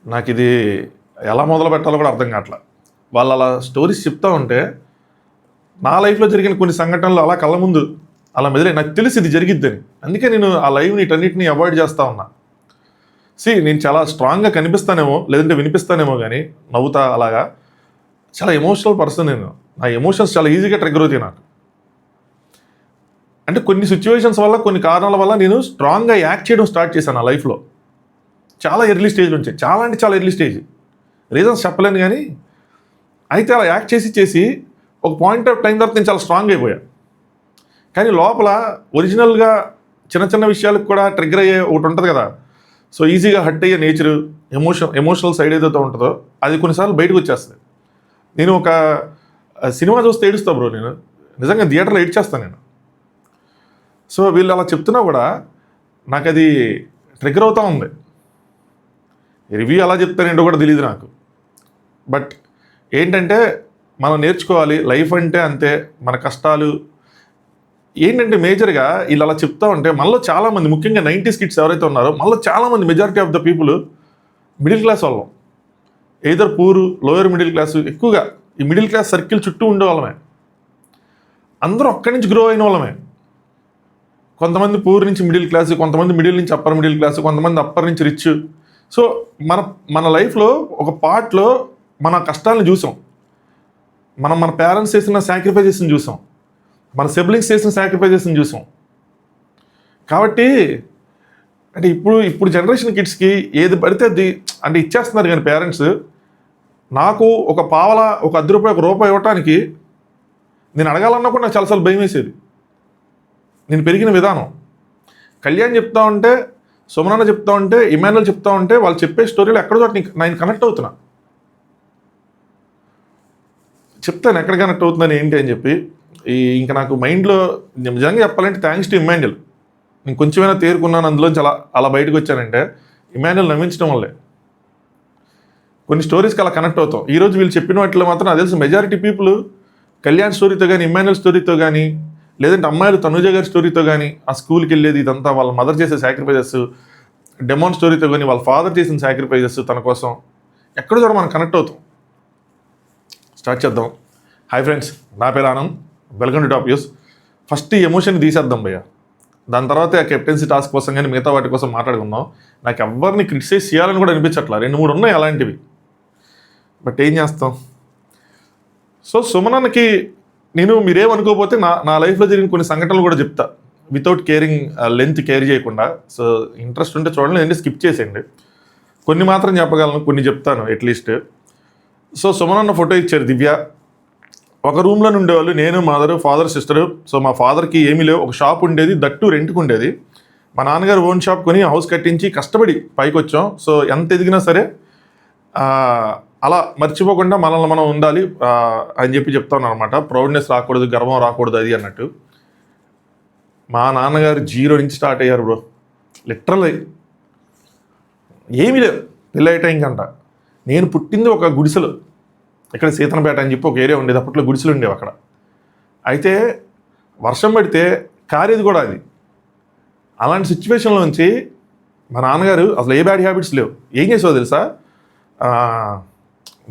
నాకిది ఎలా మొదలు పెట్టాలో కూడా అర్థం కావట్లా. వాళ్ళు అలా స్టోరీస్ చెప్తా ఉంటే, నా లైఫ్‌లో జరిగిన కొన్ని సంఘటనలు అలా కళ్ళ ముందు అలా మెదిలాయి. నాకు తెలుసు ఇది జరిగిద్దని. అందుకే నేను ఆ లైవ్‌ని వీటన్నిటిని అవాయిడ్ చేస్తా ఉన్నా. నేను చాలా స్ట్రాంగ్‌గా కనిపిస్తానేమో, లేదంటే వినిపిస్తానేమో గానీ, నవ్వుతా అలాగా. చాలా ఎమోషనల్ పర్సన్ నేను. నా ఎమోషన్స్ చాలా ఈజీగా ట్రిగ్గర్ అవుతాయి నాకు. అంటే కొన్ని సిట్యుయేషన్స్ వల్ల, కొన్ని కారణాల వల్ల నేను స్ట్రాంగ్‌గా యాక్ట్ చేయడం స్టార్ట్ చేశాను నా లైఫ్‌లో. చాలా ఎర్లీ స్టేజ్ నుంచి. చాలా అంటే చాలా ఎర్లీ స్టేజ్. రీజన్స్ చెప్పలేను గానీ, అయితే అలా యాక్ట్ చేసి ఒక పాయింట్ ఆఫ్ టైం తర్వాత నేను చాలా స్ట్రాంగ్ అయిపోయా. కానీ లోపల ఒరిజినల్‌గా చిన్న చిన్న విషయాలకు కూడా ట్రిగ్గర్ అయ్యే ఒకటి ఉంటుంది కదా! సో ఈజీగా హర్ట్ అయ్యే నేచరు, ఎమోషనల్ సైడ్ ఏదైతే ఉంటుందో అది కొన్నిసార్లు బయటకు వచ్చేస్తుంది. నేను ఒక సినిమా చూస్తే ఏడుస్తా బ్రో నేను. నిజంగా థియేటర్‌లో ఏడ్చేస్తాను నేను. సో వీళ్ళు అలా చెప్తున్నా కూడా నాకది ట్రిగ్గర్ అవుతా ఉంది. రివ్యూ ఎలా చెప్తానేంటో కూడా తెలీదు నాకు. బట్ ఏంటంటే మనం నేర్చుకోవాలి. లైఫ్ అంటే అంతే. మన కష్టాలు ఏంటంటే మేజర్‌గా వీళ్ళు అలా చెప్తా ఉంటే మనలో చాలామంది, ముఖ్యంగా 90s కిడ్స్ ఎవరైతే ఉన్నారో మనలో చాలామంది, majority of the people middle class వాళ్ళం. Either poor, lower middle class, ఎక్కువగా ఈ మిడిల్ క్లాస్ సర్కిల్ చుట్టూ ఉండే వాళ్ళమే. అందరూ అక్కడి నుంచి గ్రో అయిన వాళ్ళమే. కొంతమంది పూర్ నుంచి మిడిల్ క్లాస్, కొంతమంది మిడిల్ నుంచి అప్పర్ మిడిల్ క్లాస్, కొంతమంది అప్పర్ నుంచి రిచ్. సో మన లైఫ్లో ఒక పార్ట్లో మన కష్టాలను చూసాం. మన పేరెంట్స్ చేసిన సాక్రిఫైజెస్ని చూసాం. మన సిబ్లింగ్స్ చేసిన సాక్రిఫైజెస్ని చూసాం. కాబట్టి అంటే ఇప్పుడు జనరేషన్ కిడ్స్కి ఏది పడితే అది అంటే ఇచ్చేస్తున్నారు. కానీ పేరెంట్స్ నాకు ఒక పావలా, ఒక ₹10, ₹1 ఇవ్వటానికి నేను అడగాలన్నా కూడా నాకు చాలాసార్లు భయం వేసేది. నేను పెరిగిన విధానం. కళ్యాణ్ చెప్తా ఉంటే, సుమనన్న చెప్తా ఉంటే, ఇమానుయల్ చెప్తా ఉంటే, వాళ్ళు చెప్పే స్టోరీలో ఎక్కడో చోట నేను కనెక్ట్ అవుతున్నా. చెప్తాను ఎక్కడ కనెక్ట్ అవుతుందని ఏంటి అని చెప్పి. ఇంకా నాకు మైండ్లో నిజంగా చెప్పాలంటే థ్యాంక్స్ టు ఇమాన్యుయల్. నేను కొంచెమైనా తేరుకున్నాను అందులోంచి అలా బయటకు వచ్చానంటే ఇమాన్యుయల్ నవ్వించడం వల్లే. కొన్ని స్టోరీస్కి అలా కనెక్ట్ అవుతాం. ఈరోజు వీళ్ళు చెప్పిన వాటిలో మాత్రం నాకు తెలిసి మెజారిటీ పీపుల్ కళ్యాణ్ స్టోరీతో కానీ, ఇమాన్యుయల్ స్టోరీతో కానీ, లేదంటే అమ్మాయిలు తనుజ గారి స్టోరీతో కానీ, ఆ స్కూల్కి వెళ్ళేది ఇదంతా వాళ్ళ మదర్ చేసే సాక్రిఫైజెస్, డెమోన్ స్టోరీతో కానీ, వాళ్ళ ఫాదర్ చేసిన సాక్రిఫైజెస్ తన కోసం ఎక్కడో చోట మనం కనెక్ట్ అవుతాం. స్టార్ట్ చేద్దాం. హాయ్ ఫ్రెండ్స్, నా పేరు Anand. Welcome to top news. First ఈ ఎమోషన్ తీసేద్దాం భయ్య. దాని తర్వాత ఆ కెప్టెన్సీ టాస్క్ కోసం కానీ మిగతా వాటి కోసం మాట్లాడుకుందాం. నాకు ఎవరిని క్రిటిసైజ్ చేయాలని కూడా అనిపించట్లా. 2-3 ఉన్నాయి అలాంటివి. బట్ ఏం చేస్తాం. సో సుమనన్నకి మీరేమనుకోకపోతే నా లైఫ్లో జరిగిన కొన్ని సంఘటనలు కూడా చెప్తా, వితౌట్ కేరింగ్, లెంత్ కేర్ చేయకుండా. సో ఇంట్రెస్ట్ ఉంటే చూడండి, లేదంటే స్కిప్ చేసేయండి. కొన్ని మాత్రం చెప్పగలను, కొన్ని చెప్తాను అట్లీస్ట్. సో సుమనన్న ఫోటో ఇచ్చారు దివ్య. ఒక రూమ్లో ఉండేవాళ్ళు, నేను, మదరు, ఫాదర్, సిస్టరు. సో మా ఫాదర్కి ఏమీ లేవు, ఒక షాప్ ఉండేది, దట్టు రెంట్కి ఉండేది. మా నాన్నగారు ఓన్ షాప్ కొని హౌస్ కట్టించి కష్టపడి పైకి వచ్చాం. సో ఎంత ఎదిగినా సరే అలా మర్చిపోకుండా మనల్ని మనం ఉండాలి అని చెప్తాను అనమాట. ప్రౌడ్నెస్ రాకూడదు, గర్వం రాకూడదు అది అన్నట్టు. మా నాన్నగారు 0 నుంచి స్టార్ట్ అయ్యారు బ్రో. లిటరల్లీ ఏమీ లేవు పెళ్ళి అయ్యే టైంకంట. నేను పుట్టింది ఒక గుడిసెలో, ఇక్కడ సీతనపేట అని చెప్పి ఒక ఏరియా ఉండేది. అప్పట్లో గుడిసెలు ఉండేవి అక్కడ. అయితే వర్షం పడితే కారేది కూడా అది. అలాంటి సిచ్యువేషన్లోంచి మా నాన్నగారు అసలు ఏ బ్యాడ్ హ్యాబిట్స్ లేవు. ఏం చేసేవో తెలుసా,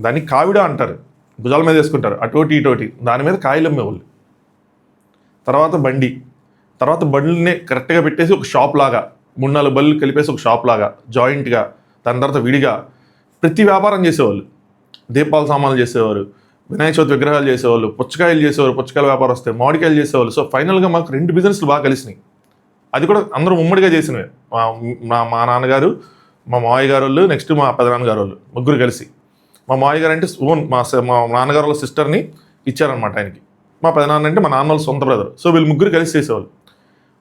దాన్ని కావిడ అంటారు, భుజాల మీద వేసుకుంటారు, అటోటి ఇటోటి. దాని మీద కాయలు అమ్మేవాళ్ళు. తర్వాత బండ్లనే కరెక్ట్గా పెట్టేసి ఒక షాప్ లాగా, 3-4 బళ్ళు కలిపేసి ఒక షాప్ లాగా జాయింట్గా, దాని తర్వాత విడిగా ప్రతి వ్యాపారం చేసేవాళ్ళు. దీపాల సామాన్లు చేసేవారు, వినాయక చవితి విగ్రహాలు చేసేవాళ్ళు, పుచ్చకాయలు చేసేవారు, పుచ్చకాయల వ్యాపారం వస్తే మామిడికాయలు చేసేవాళ్ళు. సో ఫైనల్గా మాకు 2 బిజినెస్లు బాగా కలిసినాయి. అది కూడా అందరూ ఉమ్మడిగా చేసినవి. మా నాన్నగారు, మా మావయ్య గారు వాళ్ళు, నెక్స్ట్ మా పెదనాన్నగారు వాళ్ళు, ముగ్గురు కలిసి. మా మావయ్య గారు అంటే ఓన్ మా నాన్నగారు వాళ్ళ సిస్టర్ని ఇచ్చారనమాట ఆయనకి. మా పెదనాన్న అంటే మా నాన్న వాళ్ళ సొంత బ్రదర్. సో వీళ్ళు ముగ్గురు కలిసి చేసేవాళ్ళు.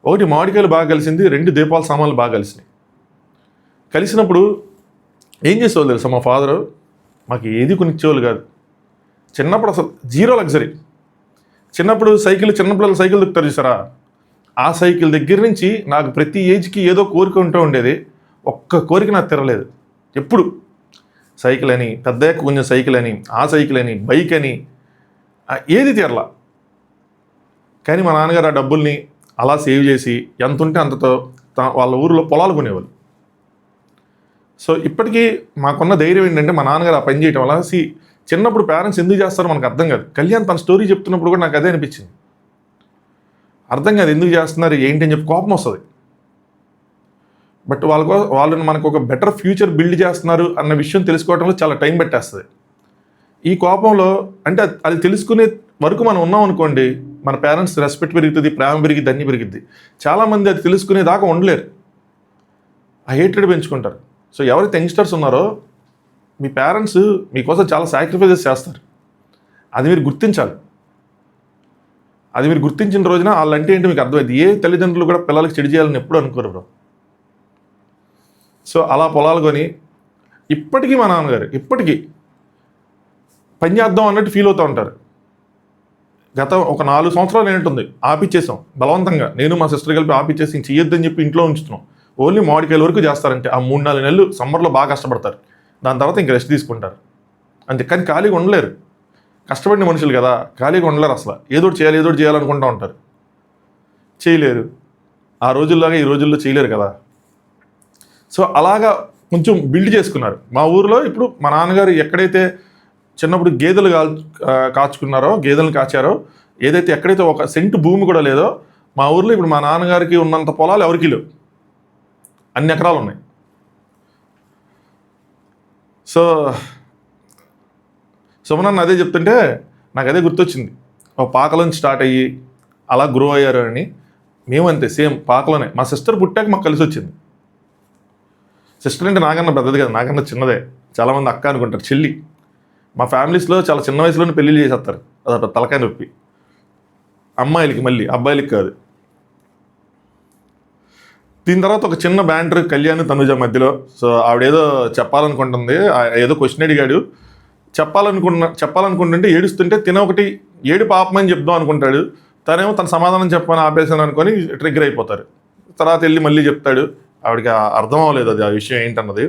ఒకటి మామిడికాయలు బాగా కలిసింది, 2 దీపాల సామాన్లు బాగా కలిసినాయి. కలిసినప్పుడు ఏం చేసేవాళ్ళు తెలుసా, మా ఫాదరు మాకు ఏది కొనిచ్చేవాళ్ళు కాదు. చిన్నప్పుడు అసలు 0 లగ్జరీ. చిన్నప్పుడు చిన్నపిల్లలు సైకిల్ దొక్కుతారు చూసారా, ఆ సైకిల్ దగ్గర నుంచి నాకు ప్రతి ఏజ్కి ఏదో కోరిక ఉంటూ ఉండేది. ఒక్క కోరిక నాకు తిరగలేదు ఎప్పుడు. సైకిల్ అని, పెద్ద కొంచెం సైకిల్ అని, ఆ సైకిల్ అని, బైక్ అని, ఏది తీరలా. కానీ మా నాన్నగారు ఆ డబ్బుల్ని అలా సేవ్ చేసి ఎంత ఉంటే అంతతో వాళ్ళ ఊరిలో పొలాలు కొనేవాళ్ళు. సో ఇప్పటికీ మాకున్న ధైర్యం ఏంటంటే మా నాన్నగారు ఆ పని చేయడం వల్ల చిన్నప్పుడు పేరెంట్స్ ఎందుకు చేస్తారో మనకు అర్థం కాదు. కళ్యాణ్ తన స్టోరీ చెప్తున్నప్పుడు కూడా నాకు అదే అనిపించింది. అర్థం కాదు ఎందుకు చేస్తున్నారు ఏంటి అని చెప్పి కోపం వస్తుంది. బట్ వాళ్ళని మనకు ఒక బెటర్ ఫ్యూచర్ బిల్డ్ చేస్తున్నారు అన్న విషయం తెలుసుకోవడంలో చాలా టైం పెట్టేస్తుంది. ఈ కోపంలో అంటే అది తెలుసుకునే వరకు మనం ఉన్నాం అనుకోండి, మన పేరెంట్స్ రెస్పెక్ట్ పెరుగుతుంది, ప్రేమ పెరిగిద్ది, అన్నీ పెరిగిద్ది. చాలామంది అది తెలుసుకునేదాకా ఉండలేరు, ఆ హేట్రెడ్ పెంచుకుంటారు. సో ఎవరైతే యంగ్స్టర్స్ ఉన్నారో మీ పేరెంట్స్ మీకోసం చాలా సాక్రిఫైజెస్ చేస్తారు, అది మీరు గుర్తించాలి. అది మీరు గుర్తించిన రోజున వాళ్ళంటే ఏంటి మీకు అర్థమైంది. ఏ తల్లిదండ్రులు కూడా పిల్లలకి చెడు చేయాలని ఎప్పుడు అనుకోరు బ్రో. సో అలా పొలాలు కొని ఇప్పటికీ మా నాన్నగారు ఇప్పటికీ పని చేద్దాం అన్నట్టు ఫీల్ అవుతూ ఉంటారు. గత ఒక 4 సంవత్సరాలు ఏంటుంది ఆపిచ్చేసాం బలవంతంగా, నేను మా సిస్టర్ కలిపి ఆపిచ్చేసి ఇంక చెయ్యొద్దని చెప్పి ఇంట్లో ఉంచుతున్నాం. ఓన్లీ మామిడికాయల వరకు చేస్తారంటే ఆ 3-4 నెలలు సమ్మర్లో బాగా కష్టపడతారు, దాని తర్వాత ఇంక రెస్ట్ తీసుకుంటారు అంతే. కానీ ఖాళీగా ఉండలేరు, కష్టపడిన మనుషులు కదా, ఖాళీగా ఉండలేరు అసలు. ఏదోటి చేయాలనుకుంటూ ఉంటారు, చేయలేరు. ఆ రోజుల్లాగా ఈ రోజుల్లో చేయలేరు కదా. సో అలాగా కొంచెం బిల్డ్ చేసుకున్నారు. మా ఊరిలో ఇప్పుడు మా నాన్నగారు ఎక్కడైతే చిన్నప్పుడు గేదెలు కాచుకున్నారో, గేదెలను కాచారో, ఏదైతే ఎక్కడైతే ఒక సెంటు భూమి కూడా లేదో మా ఊర్లో ఇప్పుడు మా నాన్నగారికి ఉన్నంత పొలాలు ఎవరికి లేవు, అన్ని ఎకరాలు ఉన్నాయి. సో సుమనన్న అదే చెప్తుంటే నాకు అదే గుర్తొచ్చింది. ఒక పాకలోంచి స్టార్ట్ అయ్యి అలా గ్రో అయ్యారు అని. మేమంతే సేమ్ పాకలోనే. మా సిస్టర్ పుట్టాక మాకు కలిసి వచ్చింది. సిస్టర్ అంటే నాకన్నా పెద్దది కదా, నాకన్నా చిన్నదే. చాలామంది అక్క అనుకుంటారు, చెల్లి. మా ఫ్యామిలీస్లో చాలా చిన్న వయసులోనే పెళ్ళిళ్ళు చేసేస్తారు, అదొక తలకాయ నొప్పి. అమ్మాయిలకి మళ్ళీ, అబ్బాయిలకి కాదు. దీని తర్వాత ఒక చిన్న బ్యాంటర్ కళ్యాణ్ తనుజ మధ్యలో. సో ఆవిడేదో చెప్పాలనుకుంటుంది, ఏదో క్వశ్చన్ అడిగాడు, చెప్పాలనుకుంటుంటే ఏడుస్తుంటే ఒకటి ఏడు పాపమని చెప్దాం అనుకుంటాడు, తనేమో తన సమాధానం చెప్పని ఆపేసాను అనుకొని ట్రిగ్గర్ అయిపోతారు. తర్వాత వెళ్ళి మళ్ళీ చెప్తాడు, ఆవిడకి అర్థం అవ్వలేదు అది ఆ విషయం ఏంటన్నది.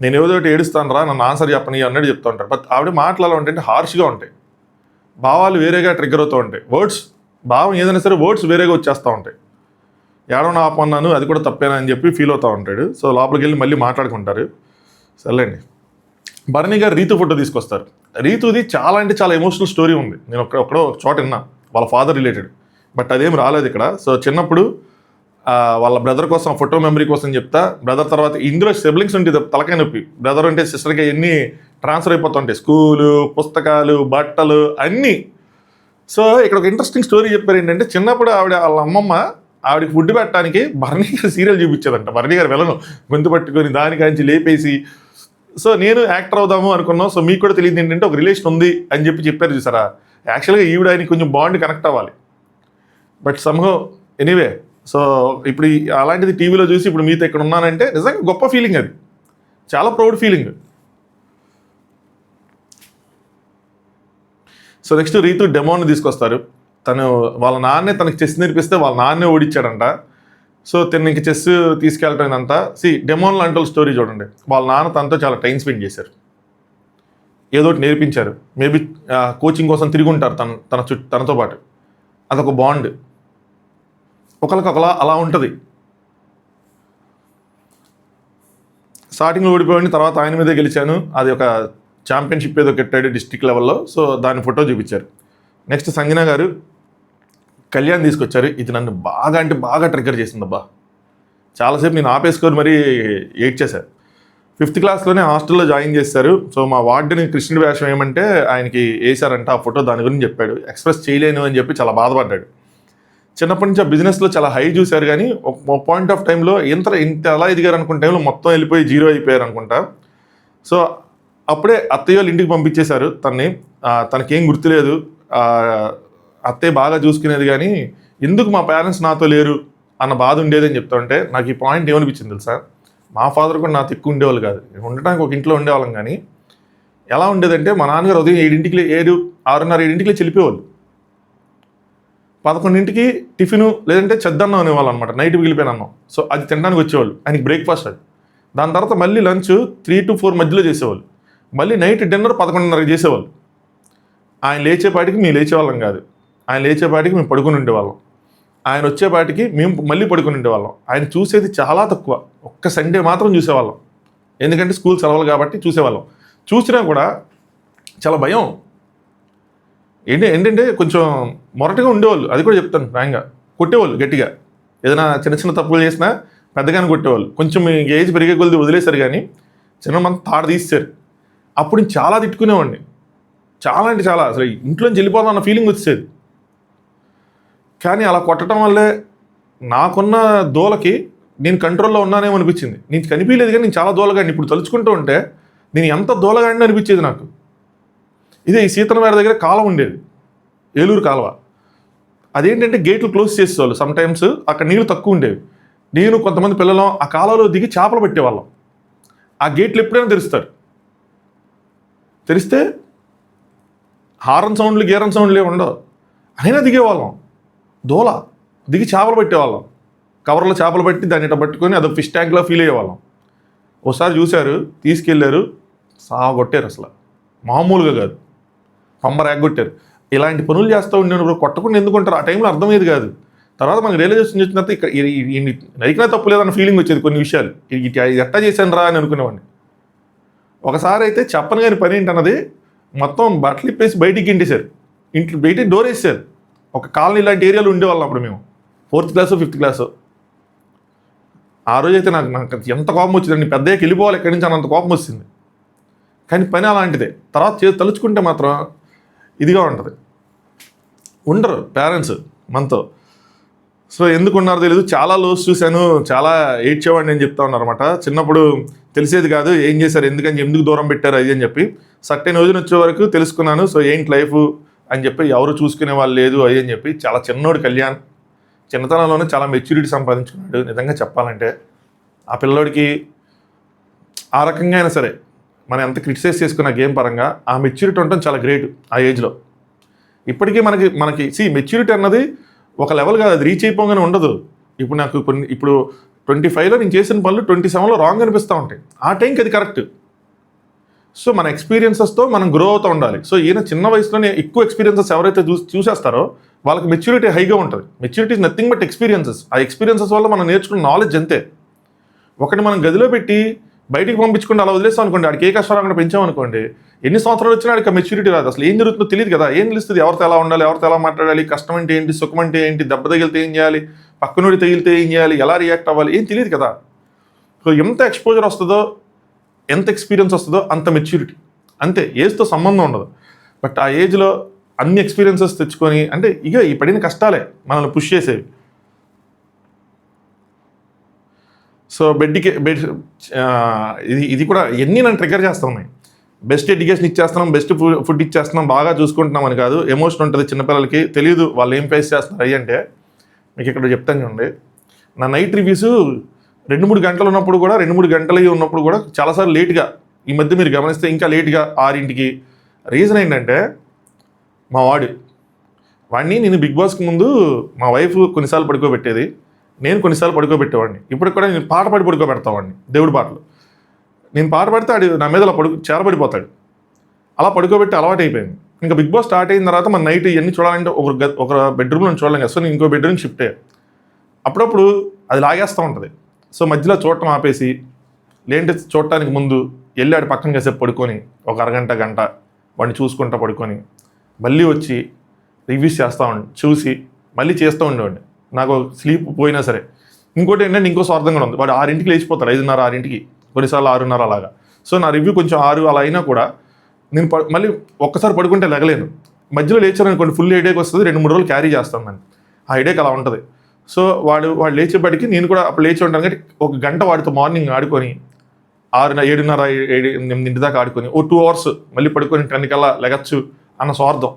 నేను ఏదోటి ఏడుస్తాను రా, నన్ను ఆన్సర్ చెప్పని అన్నట్టు చెప్తూ ఉంటాడు. బట్ ఆవిడ మాటలు ఎలా ఉంటాయంటే హార్ష్గా ఉంటాయి, భావాలు వేరేగా ట్రిగ్గర్ అవుతూ ఉంటాయి. భావం ఏదైనా సరే వర్డ్స్ వేరేగా వచ్చేస్తూ ఉంటాయి. ఏడవన ఆపన్నాను అది కూడా తప్పేనా అని చెప్పి ఫీల్ అవుతూ ఉంటాడు. సో లోపలికి వెళ్ళి మళ్ళీ మాట్లాడుకుంటారు. సర్లేండి. భరణి గారు రీతు ఫోటో తీసుకొస్తారు. రీతుది చాలా అంటే చాలా ఎమోషనల్ స్టోరీ ఉంది. నేను ఒక్కడో ఒక చోట విన్నా, వాళ్ళ ఫాదర్ రిలేటెడ్. బట్ అదేం రాలేదు ఇక్కడ. సో చిన్నప్పుడు వాళ్ళ బ్రదర్ కోసం ఫోటో మెమరీ కోసం చెప్తా, బ్రదర్ తర్వాత ఇందులో సిబ్లింగ్స్ ఉంటుంది తలకాయ నొప్పి. బ్రదర్ అంటే సిస్టర్కి ఎన్ని ట్రాన్స్ఫర్ అయిపోతుంటాయి, స్కూలు, పుస్తకాలు, బట్టలు అన్నీ. సో ఇక్కడ ఒక ఇంట్రెస్టింగ్ స్టోరీ చెప్పారు ఏంటంటే, చిన్నప్పుడు వాళ్ళ అమ్మమ్మ ఆవిడకి ఫుడ్ పెట్టడానికి భరణి గారు సీరియల్ చూపించేదంట. భరణి గారు వెళ్ళను గొంతు పట్టుకొని దానికాంచి లేపేసి. సో నేను యాక్టర్ అవుదాము అనుకున్నాం. సో మీకు కూడా తెలియదు ఏంటంటే ఒక రిలేషన్ ఉంది అని చెప్పారు చూసారా. యాక్చువల్గా ఈవిడ ఆయనకి కొంచెం బాండ్ కనెక్ట్ అవ్వాలి, బట్ సమ్హౌ ఎనీవే. సో ఇప్పుడు అలాంటిది టీవీలో చూసి ఇప్పుడు మీతో ఇక్కడ ఉన్నానంటే నిజంగా గొప్ప ఫీలింగ్, అది చాలా proud feeling. So next Ritu డెమోని తీసుకొస్తారు. వాళ్ళ నాన్నే తనకి చెస్ నేర్పిస్తే వాళ్ళ నాన్నే ఓడిచ్చాడంట. సో తను ఇంక చెస్ తీసుకెళ్ళటం ఇదంతా. డెమోన్ లాంటి స్టోరీ చూడండి. వాళ్ళ నాన్న తనతో చాలా టైం స్పెండ్ చేశారు, ఏదో ఒకటి నేర్పించారు. మేబీ కోచింగ్ కోసం తిరిగి ఉంటారు తనతో పాటు. అదొక బాండ్, ఒకరికొకలా అలా ఉంటుంది. స్టార్టింగ్లో ఓడిపోయిన తర్వాత ఆయన మీదే గెలిచాను, అది ఒక ఛాంపియన్షిప్ ఏదో కట్టాడు డిస్ట్రిక్ట్ లెవెల్లో. సో దాని ఫోటో చూపించారు. నెక్స్ట్ సంజన గారు కళ్యాణ్ తీసుకొచ్చారు. ఇది నన్ను బాగా అంటే బాగా ట్రిగ్గర్ చేసిందబ్బా. చాలాసేపు నేను ఆపేసుకొని మరీ ఏడ్చేశారు. 5th క్లాస్లోనే హాస్టల్లో జాయిన్ చేశారు. సో మా వార్డుని కృష్ణుడి వేషం ఏమంటే ఆయనకి వేశారంట ఆ ఫోటో. దాని గురించి చెప్పాడు, ఎక్స్ప్రెస్ చేయలేను అని చెప్పి చాలా బాధపడ్డాడు. చిన్నప్పటి నుంచి ఆ బిజినెస్లో చాలా హై చూశారు, కానీ ఒక పాయింట్ ఆఫ్ టైంలో ఇంత అలా ఎదిగారు అనుకున్న టైంలో మొత్తం వెళ్ళిపోయి 0 అయిపోయారు అనుకుంటా. సో అప్పుడే అత్తయ్య వాళ్ళు ఇంటికి పంపించేశారు తనకేం గుర్తులేదు. అత్తయ్య బాగా చూసుకునేది, కానీ ఎందుకు మా పేరెంట్స్ నాతో లేరు అన్న బాధ ఉండేదని చెప్తా ఉంటే నాకు ఈ పాయింట్ ఏమనిపించింది తెలుసా. మా ఫాదర్ కూడా నాతో ఎక్కువ ఉండేవాళ్ళు కాదు, ఉండటానికి ఒక ఇంట్లో ఉండేవాళ్ళం. కానీ ఎలా ఉండేదంటే మా నాన్నగారు ఉదయం 6:30-7:30 చెల్లిపోయేవాళ్ళు. 11ంటికి టిఫిను లేదంటే చెద్దన్నం అనేవాళ్ళు అనమాట, నైట్ మిగిలిపోయిన అన్నం. సో అది తినడానికి వచ్చేవాళ్ళు, ఆయనకి బ్రేక్ఫాస్ట్ అది. దాని తర్వాత మళ్ళీ లంచ్ 3 to 4 మధ్యలో చేసేవాళ్ళు. మళ్ళీ నైట్ డిన్నర్ 11:30 చేసేవాళ్ళు. ఆయన లేచేపాటికి మేము లేచేవాళ్ళం కాదు, ఆయన లేచేపాటికి మేము పడుకుని ఉండేవాళ్ళం. ఆయన వచ్చేపాటికి మేము మళ్ళీ పడుకుని ఉండేవాళ్ళం. ఆయన చూసేది చాలా తక్కువ, ఒక్క సండే మాత్రం చూసేవాళ్ళం. ఎందుకంటే స్కూల్ సెలవులు కాబట్టి చూసేవాళ్ళం. చూసినా కూడా చాలా భయం. ఏంటంటే కొంచెం మొరటగా ఉండేవాళ్ళు, అది కూడా చెప్తాను ఫ్రాంక్గా. కొట్టేవాళ్ళు గట్టిగా, ఏదైనా చిన్న చిన్న తప్పులు చేసినా పెద్దగానే కొట్టేవాళ్ళు. కొంచెం ఏజ్ పెరిగే కొద్ది వదిలేశారు, కానీ చిన్న మంది తాడు తీశారు. అప్పుడు నేను చాలా తిట్టుకునేవాడిని, చాలా అంటే చాలా, అసలు ఇంట్లోంచి వెళ్ళిపోదాం అన్న ఫీలింగ్ వచ్చేది. కానీ అలా కొట్టడం వల్లే నాకున్న దూలకి నేను కంట్రోల్లో ఉన్నానేమో అనిపించింది. నేను కనిపించలేదు కానీ నేను చాలా దూలగాడిని. ఇప్పుడు తలుచుకుంటూ ఉంటే నేను ఎంత దూలగాడిని అనిపించేది నాకు. ఇదే ఈ సీతనవేర దగ్గర కాలం ఉండేది, ఏలూరు కాలువ. అదేంటంటే గేట్లు క్లోజ్ చేసేవాళ్ళు సమ్టైమ్స్, అక్కడ నీళ్ళు తక్కువ ఉండేవి. నేను కొంతమంది పిల్లలు ఆ కాలంలో దిగి చేపలు పెట్టేవాళ్ళం. ఆ గేట్లు ఎప్పుడైనా తెరుస్తారు, తెరిస్తే హారన్ సౌండ్లు గీరన్ సౌండ్లు ఏమి ఉండవు, అయినా దిగేవాళ్ళం. దూల దిగి చేపలు పెట్టేవాళ్ళం. కవర్లో చేపలు పెట్టి దాన్ని ఇట్లా పట్టుకొని అదొక ఫిష్ ట్యాంక్లో ఫీల్ అయ్యేవాళ్ళం. ఒకసారి చూశారు, తీసుకెళ్ళారు, సాగొట్టారు. అసలు మామూలుగా కాదు, పంబర్ ఎగ్గొట్టారు. ఇలాంటి పనులు చేస్తూ ఉండేప్పుడు కొట్టకుండా ఎందుకుంటారు ఆ టైంలో అర్థమయ్యేది కాదు. తర్వాత మనకు రియలైజేషన్ వచ్చిన తర్వాత ఇక్కడ నరికినా తప్పు లేదన్న ఫీలింగ్ వచ్చేది. కొన్ని విషయాలు ఇది ఎట్టా చేశాను రా అని అనుకునేవాడిని. ఒకసారి అయితే చెప్పను కానీ పని ఏంటన్నది మొత్తం బట్టలు ఇప్పేసి బయటికి ఇంటేశారు, ఇంట్లో బయటికి డోర్ వేసారు. ఒక కాలనీ ఇలాంటి ఏరియాలో ఉండేవాళ్ళం అప్పుడు మేము, 4th క్లాసు 5th క్లాసు. ఆ రోజైతే నాకు ఎంత కోపం వచ్చిందండి, పెద్దయ్యకి వెళ్ళిపోవాలి ఎక్కడి నుంచి అన్నంత కోపం వచ్చింది. కానీ పని అలాంటిదే. తర్వాత తలుచుకుంటే మాత్రం ఇదిగా ఉంటుంది. ఉండరు పేరెంట్స్ మనతో. సో ఎందుకు ఉన్నారో తెలియదు. చాలా లోస్ చూశాను, చాలా ఏడ్చేవాడిని నేను చెప్తా ఉన్నారు అనమాట. చిన్నప్పుడు తెలిసేది కాదు ఏం చేశారు, ఎందుకు దూరం పెట్టారు అది అని చెప్పి. సర్టెన్ రోజున వచ్చే వరకు తెలుసుకున్నాను. సో ఏంటి లైఫ్ అని చెప్పి, ఎవరు చూసుకునే వాళ్ళు లేదు అది అని చెప్పి. చాలా చిన్నోడు కళ్యాణ్, చిన్నతనంలోనే చాలా మెచ్యూరిటీ సంపాదించుకున్నాడు. నిజంగా చెప్పాలంటే ఆ పిల్లోడికి ఆ రకంగా అయినా సరే మనం ఎంత క్రిటిసైజ్ చేసుకున్న గేమ్ పరంగా ఆ మెచ్యూరిటీ ఉండటం చాలా గ్రేట్ ఆ ఏజ్లో. ఇప్పటికీ మనకి మెచ్యూరిటీ అన్నది ఒక లెవెల్ కాదు, అది రీచ్ అయిపోగానే ఉండదు. ఇప్పుడు నాకు ఇప్పుడు 25లో నేను చేసిన పనులు 27లో రాంగ్ అనిపిస్తూ ఉంటాయి. ఆ టైంకి అది కరెక్ట్. సో మన ఎక్స్పీరియన్సెస్తో మనం గ్రో అవుతూ ఉండాలి. సో ఈయన చిన్న వయసులోనే ఎక్కువ ఎక్స్పీరియన్సెస్ ఎవరైతే చూసేస్తారో వాళ్ళకి మెచ్యూరిటీ హైగా ఉంటుంది. Maturity is nothing but experiences. ఆ ఎక్స్పీరియన్సెస్ వల్ల మనం నేర్చుకున్న నాలెడ్జ్ అంతే. ఒకటి మనం గదిలో పెట్టి బయటికి పంపించుకుంటే అలా వదిలేస్తాం అనుకోండి, ఆడికి ఏ కష్టాలు అక్కడ పెంచామనుకోండి, ఎన్ని సంవత్సరాలు వచ్చినా ఆడికి మెచ్యూరిటీ రాదు. అసలు ఏం జరుగుతుందో తెలియదు కదా. ఏం తెలుస్తుంది, ఎవరితో ఎలా ఉండాలి, ఎవరితో ఎలా మాట్లాడాలి, కష్టం అంటే ఏంటి, సుఖం అంటే ఏంటి, దెబ్బ తగిలితే ఏం చేయాలి, పక్కనోడి తగిలితే ఏం చేయాలి, ఎలా రియాక్ట్ అవ్వాలి, ఏం తెలియదు కదా. సో ఎంత ఎక్స్పోజర్ వస్తుందో, ఎంత ఎక్స్పీరియన్స్ వస్తుందో అంత మెచ్యూరిటీ. అంతే, ఏజ్తో సంబంధం ఉండదు. బట్ ఆ ఏజ్లో అన్ని ఎక్స్పీరియన్సెస్ తెచ్చుకొని, అంటే ఈ పడిన కష్టాలే మనల్ని పుష్ చేసేవి. సో బెడ్ ఇది కూడా ఎన్ని నన్ను ట్రిగర్ చేస్తూ ఉన్నాయి. బెస్ట్ ఎడ్యుకేషన్ ఇచ్చేస్తున్నాం, బెస్ట్ ఫుడ్ ఇచ్చేస్తున్నాం, బాగా చూసుకుంటున్నాం అని కాదు. ఎమోషన్ ఉంటుంది చిన్నపిల్లలకి, తెలియదు వాళ్ళు ఏం ఫేస్ చేస్తున్నారు అయ్యి అంటే. మీకు ఇక్కడ చెప్తాను చూడండి, నా నైట్ రివ్యూస్ 2-3 గంటలు ఉన్నప్పుడు కూడా, 2-3 గంటలు ఉన్నప్పుడు కూడా చాలాసార్లు లేట్గా, ఈ మధ్య మీరు గమనిస్తే ఇంకా లేట్గా 6ంటికి. రీజన్ ఏంటంటే మా వాడిని నేను బిగ్ బాస్కి ముందు మా వైఫ్ కొన్నిసార్లు పడుకోబెట్టేది, నేను కొన్నిసార్లు పడుకోబెట్టేవాడిని. ఇప్పుడు కూడా నేను పాట పాడి పడుకోబెడతావాడిని, దేవుడి పాటలు. నేను పాట పాడితే ఆడు నా మీద అలా చేరబడిపోతాడు. అలా పడుకోబెట్టి అలవాటు అయిపోయింది. ఇంకా బిగ్ బాస్ స్టార్ట్ అయిన తర్వాత మన నైట్ ఇవన్నీ చూడాలంటే ఒక బెడ్రూమ్లో చూడలేం కదా. సో నేను ఇంకో బెడ్రూమ్ షిఫ్ట్ అయ్యాను. అప్పుడప్పుడు అది లాగేస్తూ ఉంటుంది. సో మధ్యలో చూడటం ఆపేసి, లేంటి చూడటానికి ముందు వెళ్ళి ఆడి పక్కన కాసేపు పడుకొని ఒక అరగంట గంట వాడిని చూసుకుంటా పడుకొని మళ్ళీ వచ్చి రివ్యూస్ చూసి మళ్ళీ చేస్తూ ఉండేవాడిని. నాకు స్లీప్ పోయినా సరే. ఇంకోటి ఏంటంటే ఇంకో స్వార్థం కూడా ఉంది. వాడు 6ంటికి లేచిపోతాడు, 5:30 6ంటికి, కొన్నిసార్లు 6:30 అలాగా. సో నా రివ్యూ కొంచెం 6 అలా అయినా కూడా నేను మళ్ళీ ఒక్కసారి పడుకుంటే లెగలేను. మధ్యలో లేచాను కొన్ని ఫుల్ హెడేక్ వస్తుంది, 2-3 రోజులు క్యారీ చేస్తాను నేను. ఆ హెడేక్ అలా ఉంటుంది. సో వాడు లేచేపటికి నేను కూడా అప్పుడు లేచి ఉంటాను. కాబట్టి ఒక గంట వాడితో మార్నింగ్ ఆడుకొని 7:30 8 దాకా ఆడుకొని 2 అవర్స్ మళ్ళీ పడుకొని 10 కల్లా లెగచ్చు అన్న స్వార్థం.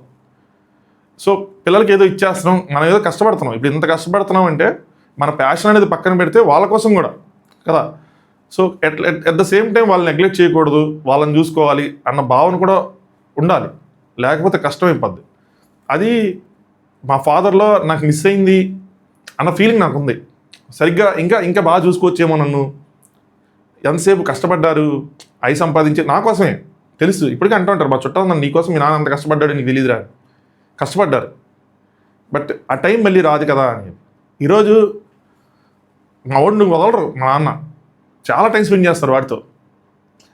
సో పిల్లలకి ఏదో ఇచ్చేస్తున్నాం, మనం ఏదో కష్టపడుతున్నాం. ఇప్పుడు ఇంత కష్టపడుతున్నాం అంటే మన ప్యాషన్ అనేది పక్కన పెడితే వాళ్ళ కోసం కూడా కదా. So at the same time వాళ్ళని నెగ్లెక్ట్ చేయకూడదు, వాళ్ళని చూసుకోవాలి అన్న భావన కూడా ఉండాలి, లేకపోతే కష్టమైపోద్ది. అది మా ఫాదర్లో నాకు మిస్ అయింది అన్న ఫీలింగ్ నాకు ఉంది. సరిగ్గా ఇంకా బాగా చూసుకోవచ్చేమో నన్ను, ఎంతసేపు కష్టపడ్డారు అవి సంపాదించి నా కోసమే. తెలుసు ఇప్పటికీ అంటూ ఉంటారు మా చుట్టాలు, నన్ను నీకోసం మీ నాన్న అంత కష్టపడ్డాడు నీకు తెలియదురా, కష్టపడ్డారు. బట్ ఆ టైం మళ్ళీ రాదు కదా అని. ఈరోజు మా వాడు నువ్వు వదలరు, మా నాన్న చాలా టైం స్పెండ్ చేస్తారు వాడితో.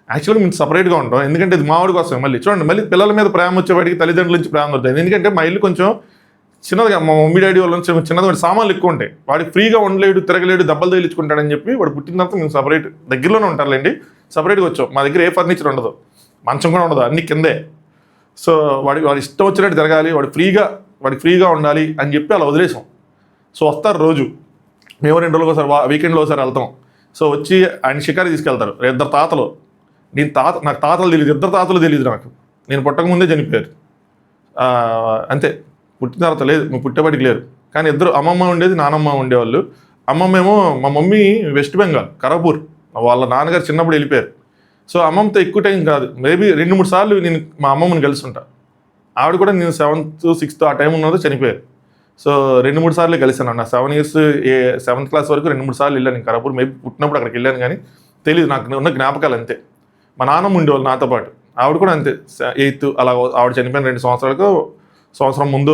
యాక్చువల్గా మేము సపరేట్గా ఉంటాం, ఎందుకంటే ఇది మావాడి కోసం. మళ్ళీ చూడండి, మళ్ళీ పిల్లల మీద ప్రేమ వచ్చేవాడికి తల్లిదండ్రుల నుంచి ప్రేమ దొరుకుతుంది. ఎందుకంటే మా ఇల్లు కొంచెం చిన్నదిగా, మా మమ్మీ డాడీ వాళ్ళ నుంచి చిన్నది, వాడి సామాన్లు ఎక్కువ ఉంటాయి, వాడికి ఫ్రీగా ఉండలేడు, తిరగలేడు, దెబ్బలు తేలించుకుంటాడని చెప్పి వాడు పుట్టిన తర్వాత మేము సపరేట్, దగ్గరలోనే ఉంటారులేండి, సపరేట్గా వచ్చాం. మా దగ్గర ఏ ఫర్నిచర్ ఉండదు, మంచం కూడా ఉండదు, అన్ని కిందే. సో వాడి ఇష్టం వచ్చినట్టు జరగాలి, వాడికి ఫ్రీగా ఉండాలి అని చెప్పి అలా వదిలేసాం. సో వస్తారు రోజు, మేము 2 రోజులు ఒకసారి, వీకెండ్లో ఒకసారి వెళ్తాం. సో వచ్చి ఆయన షికారి తీసుకెళ్తారు. 2 తాతలు, నాకు తాతలు తెలియదు, 2 తాతలు తెలియదు నాకు, నేను పుట్టకముందే చనిపోయారు. అంతే, పుట్టిన తర్వాత లేదు, మేము పుట్టేవాడికి లేరు. కానీ 2 అమ్మమ్మ ఉండేది, నానమ్మ ఉండేవాళ్ళు. అమ్మమ్మ ఏమో, మా మమ్మీ వెస్ట్ బెంగాల్ ఖరగపూర్, వాళ్ళ నాన్నగారు చిన్నప్పుడు వెళ్ళిపోయారు. సో అమ్మమ్మతో ఎక్కువ టైం కాదు, మేబీ 2-3 సార్లు నేను మా అమ్మమ్మని కలిసి ఉంటా. ఆవిడ కూడా నేను 7th 6th ఆ టైం ఉన్నదో చనిపోయారు. సో 2-3 సార్లు కలిసాను అన్న. 7 years 7th క్లాస్ వరకు 2-3 సార్లు వెళ్ళాను నేను ఖరగపూర్. మేబీ పుట్టినప్పుడు అక్కడికి వెళ్ళాను, కానీ తెలియదు, నాకు ఉన్న జ్ఞాపకాలు అంతే. మా నాన్నమ్మ ఉండేవాళ్ళు నాతో పాటు, ఆవిడ కూడా అంతే 8th అలా. ఆవిడ చనిపోయిన 2 సంవత్సరాలకు, సంవత్సరం ముందు